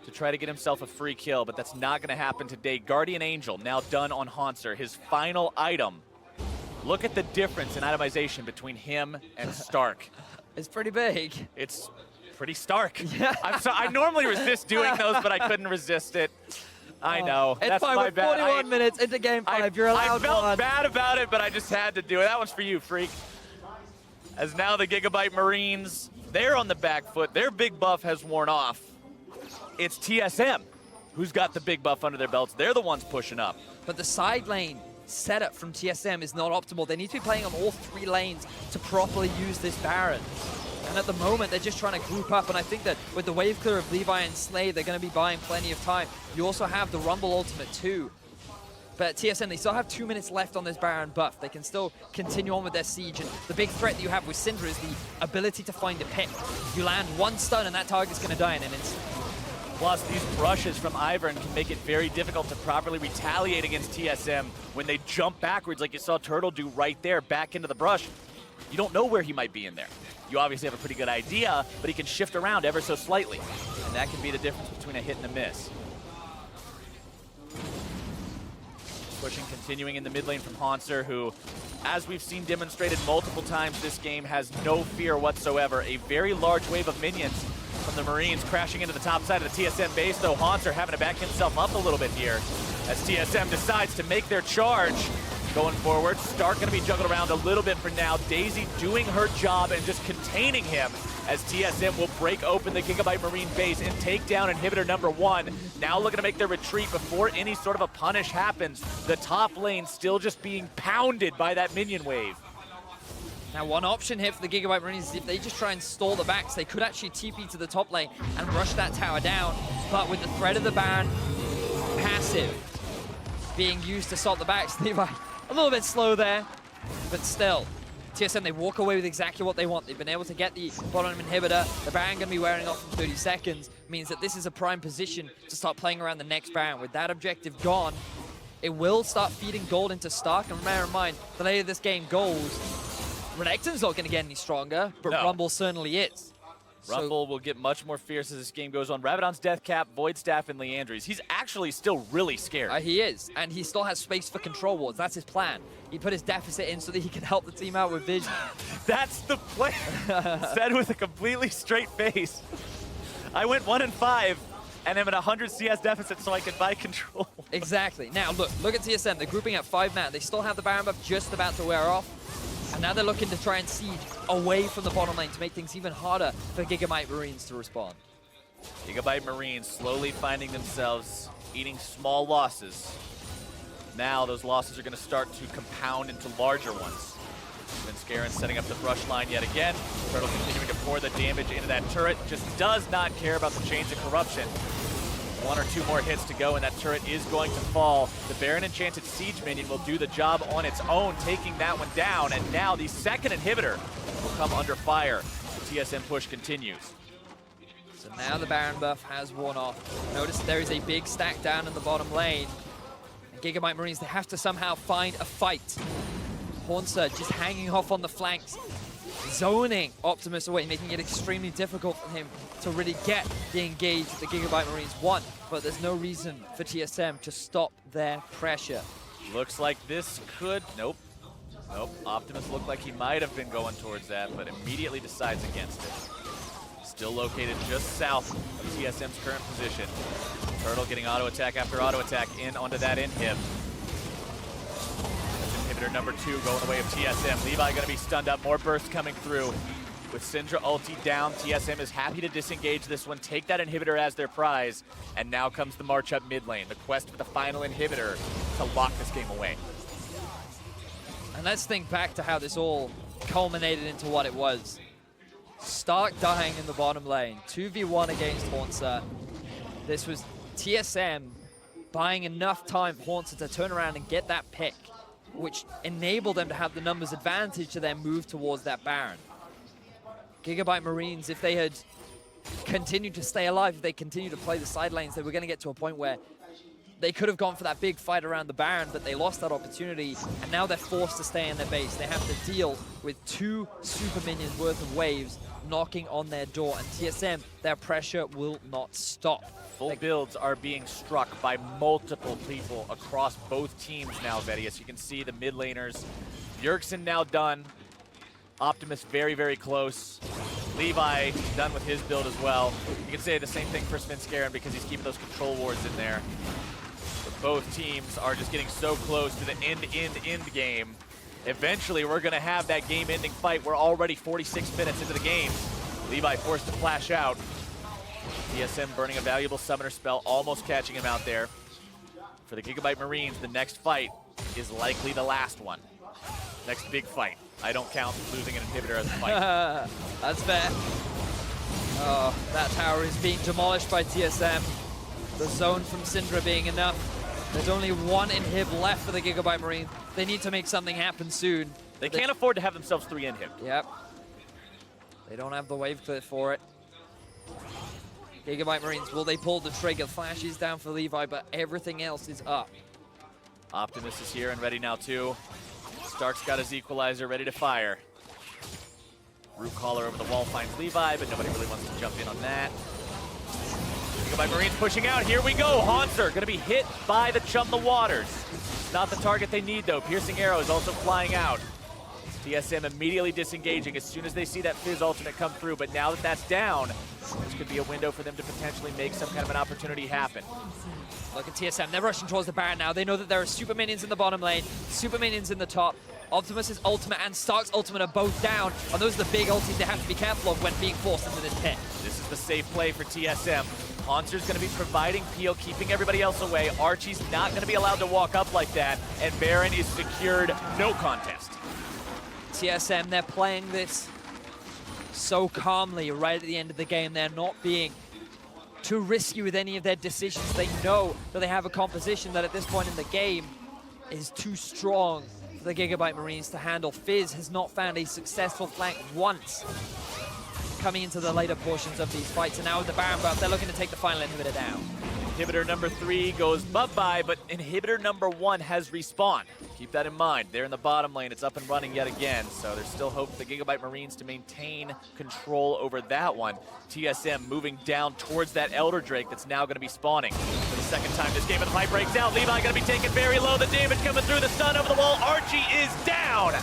to try to get himself a free kill, but that's not gonna happen today. Guardian Angel now done on Hanser, his final item. Look at the difference in itemization between him and Stark. It's pretty big. It's pretty stark. Yeah. I normally resist doing those, but I couldn't resist it. I know. It's That's fine. my We're bad. 41 minutes into game 5. You're allowed I felt one. bad about it, but I just had to do it. That one's for you, freak. As now the Gigabyte Marines, they're on the back foot. Their big buff has worn off. It's TSM who's got the big buff under their belts. They're the ones pushing up. But the side lane setup from TSM is not optimal. They need to be playing on all 3 lanes to properly use this Baron. And at the moment, they're just trying to group up. And I think that with the wave clear of Levi and Slay, they're going to be buying plenty of time. You also have the Rumble ultimate too. But TSM, they still have 2 minutes left on this Baron buff. They can still continue on with their siege. And the big threat that you have with Syndra is the ability to find a pick. You land one stun and that target's going to die in an instant. Plus, these brushes from Ivern can make it very difficult to properly retaliate against TSM when they jump backwards like you saw Turtle do right there, back into the brush. You don't know where he might be in there. You obviously have a pretty good idea, but he can shift around ever so slightly. And that can be the difference between a hit and a miss. Pushing, continuing in the mid lane from Hanser, who, as we've seen demonstrated multiple times this game, has no fear whatsoever. A very large wave of minions from the Marines crashing into the top side of the TSM base, though Hanser having to back himself up a little bit here as TSM decides to make their charge. Going forward, Stark going to be juggled around a little bit for now. Daisy doing her job and just containing him as TSM will break open the Gigabyte Marine base and take down inhibitor number 1. Now looking to make their retreat before any sort of a punish happens. The top lane still just being pounded by that minion wave. Now, one option here for the Gigabyte Marines is if they just try and stall the backs, they could actually TP to the top lane and rush that tower down. But with the threat of the Baron passive being used to stop the backs, Levi a little bit slow there, but still. TSM, they walk away with exactly what they want. They've been able to get the bottom inhibitor. The Baron going to be wearing off in 30 seconds. Means that this is a prime position to start playing around the next Baron. With that objective gone, it will start feeding gold into Stark. And bear in mind, the later this game goes, Renekton's not going to get any stronger, but No. Rumble certainly is. Rumble will get much more fierce as this game goes on. Rabadon's Death Cap, Void Staff, and Leandry's. He's actually still really scared. He is, and he still has space for control wards. That's his plan. He put his deficit in so that he can help the team out with vision. That's the plan. Said with a completely straight face. I went 1-5, and I'm at 100 CS deficit so I can buy control. Exactly. Now, look at TSM. They're grouping at 5-man. They still have the Baron buff just about to wear off. And now they're looking to try and siege away from the bottom lane to make things even harder for Gigabyte Marines to respond. Gigabyte Marines slowly finding themselves eating small losses. Now those losses are going to start to compound into larger ones. Scarin setting up the brush line yet again. Turtle continuing to pour the damage into that turret. Just does not care about the chains of corruption. One or two more hits to go, and that turret is going to fall. The Baron Enchanted Siege Minion will do the job on its own, taking that one down. And now the second inhibitor will come under fire. The TSM push continues. So now the Baron buff has worn off. Notice there is a big stack down in the bottom lane. And Gigabyte Marines, they have to somehow find a fight. Hornster just hanging off on the flanks, zoning Optimus away, making it extremely difficult for him to really get the engage that the Gigabyte Marines want. But there's no reason for TSM to stop their pressure. Looks like this could... Nope. Optimus looked like he might have been going towards that, but immediately decides against it. Still located just south of TSM's current position. Turtle getting auto attack after auto attack in onto that inhib. Inhibitor number 2 going the way of TSM. Levi going to be stunned up. More bursts coming through. With Syndra ulti down, TSM is happy to disengage this one, take that inhibitor as their prize, and now comes the march up mid lane. The quest for the final inhibitor to lock this game away. And let's think back to how this all culminated into what it was. Stark dying in the bottom lane, 2v1 against Hornster. This was TSM buying enough time for Hornster to turn around and get that pick, which enabled them to have the numbers advantage to then move towards that Baron. Gigabyte Marines, if they had continued to stay alive, if they continued to play the side lanes, they were going to get to a point where they could have gone for that big fight around the Baron, but they lost that opportunity, and now they're forced to stay in their base. They have to deal with 2 super minions worth of waves knocking on their door, and TSM, their pressure will not stop. Full builds are being struck by multiple people across both teams now, Vetty. As you can see, the mid laners. Bjergsen now done. Optimus very, very close. Levi done with his build as well. You can say the same thing for Scarin because he's keeping those control wards in there. But both teams are just getting so close to the end game. Eventually, we're going to have that game-ending fight. We're already 46 minutes into the game. Levi forced to flash out. TSM burning a valuable summoner spell, almost catching him out there. For the Gigabyte Marines, the next fight is likely the last one. Next big fight. I don't count losing an inhibitor as a fight. That's fair. Oh, that tower is being demolished by TSM. The zone from Syndra being enough. There's only 1 inhib left for the Gigabyte Marine. They need to make something happen soon. They can't afford to have themselves 3 inhib. Yep. They don't have the wave clear for it. Gigabyte Marines, will they pull the trigger? Flashes down for Levi, but everything else is up. Optimus is here and ready now too. Stark's got his equalizer ready to fire. Root Caller over the wall finds Levi, but nobody really wants to jump in on that. Gigabyte Marines pushing out. Here we go. Haunter going to be hit by the Chum the Waters. Not the target they need though. Piercing Arrow is also flying out. TSM immediately disengaging as soon as they see that Fizz ultimate come through, but now that that's down, this could be a window for them to potentially make some kind of an opportunity happen. Look at TSM, they're rushing towards the Baron now. They know that there are super minions in the bottom lane, super minions in the top. Optimus's ultimate and Stark's ultimate are both down, and those are the big ultis they have to be careful of when being forced into this pit. This is the safe play for TSM. Haunter's going to be providing peel, keeping everybody else away. Archie's not going to be allowed to walk up like that, and Baron is secured, no contest. TSM, they're playing this so calmly right at the end of the game. They're not being too risky with any of their decisions. They know that they have a composition that at this point in the game is too strong for the Gigabyte Marines to handle. Fizz has not found a successful flank once coming into the later portions of these fights, and now with the Baron buff, they're looking to take the final inhibitor down. Inhibitor number 3 goes bye-bye, but inhibitor number 1 has respawned. Keep that in mind. They're in the bottom lane. It's up and running yet again, so there's still hope for the Gigabyte Marines to maintain control over that one. TSM moving down towards that Elder Drake that's now going to be spawning. For the second time this game, and the fight breaks out. Levi going to be taken very low. The damage coming through, the stun over the wall. Archie is down!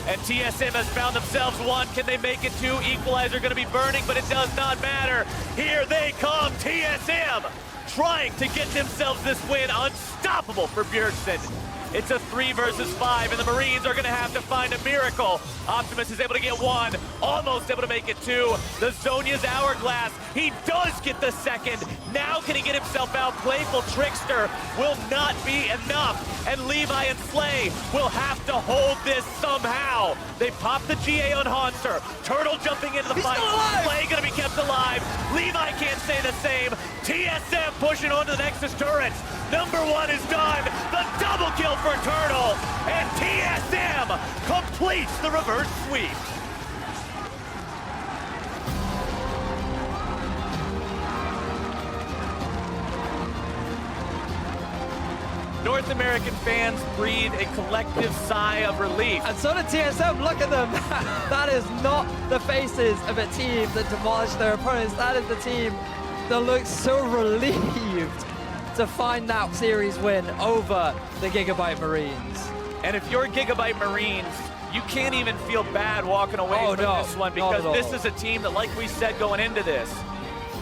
And TSM has found themselves one. Can they make it 2? Equalizer going to be burning, but it does not matter. Here they come, TSM! Trying to get themselves this win. Unstoppable for Bjergsen. It's a 3 versus 5, and the Marines are going to have to find a miracle. Optimus is able to get 1, almost able to make it 2. The Zhonya's Hourglass, he does get the second. Now can he get himself out? Playful Trickster will not be enough, and Levi and Slay will have to hold this somehow. They pop the GA on Hanser. Turtle jumping into the fight. Slay going to be kept alive. Levi can't say the same. TSM pushing onto the Nexus turrets. Number 1 is done. The double kill for Turtle, and TSM completes the reverse sweep. North American fans breathe a collective sigh of relief. And so did TSM, look at them. That is not the faces of a team that demolished their opponents. That is the team that looks so relieved to find that series win over the Gigabyte Marines. And if you're Gigabyte Marines, you can't even feel bad walking away from this one, because this is a team that, like we said going into this,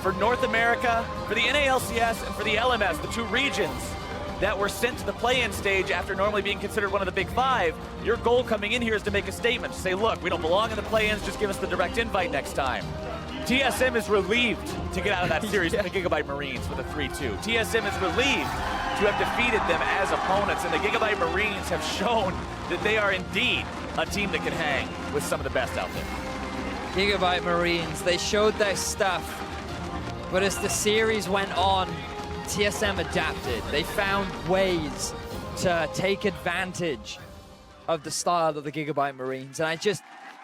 for North America, for the NALCS, and for the LMS, the 2 regions that were sent to the play-in stage after normally being considered one of the big 5, your goal coming in here is to make a statement, to say, look, we don't belong in the play-ins, just give us the direct invite next time. TSM is relieved to get out of that series with the Gigabyte Marines with a 3-2. TSM is relieved to have defeated them as opponents, and the Gigabyte Marines have shown that they are indeed a team that can hang with some of the best out there. Gigabyte Marines, they showed their stuff, but as the series went on, TSM adapted. They found ways to take advantage of the style of the Gigabyte Marines, and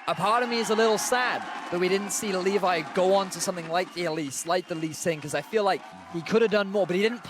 a part of me is a little sad that we didn't see Levi go on to something like the Elise, like the Lee Sin, because I feel like he could have done more, but he didn't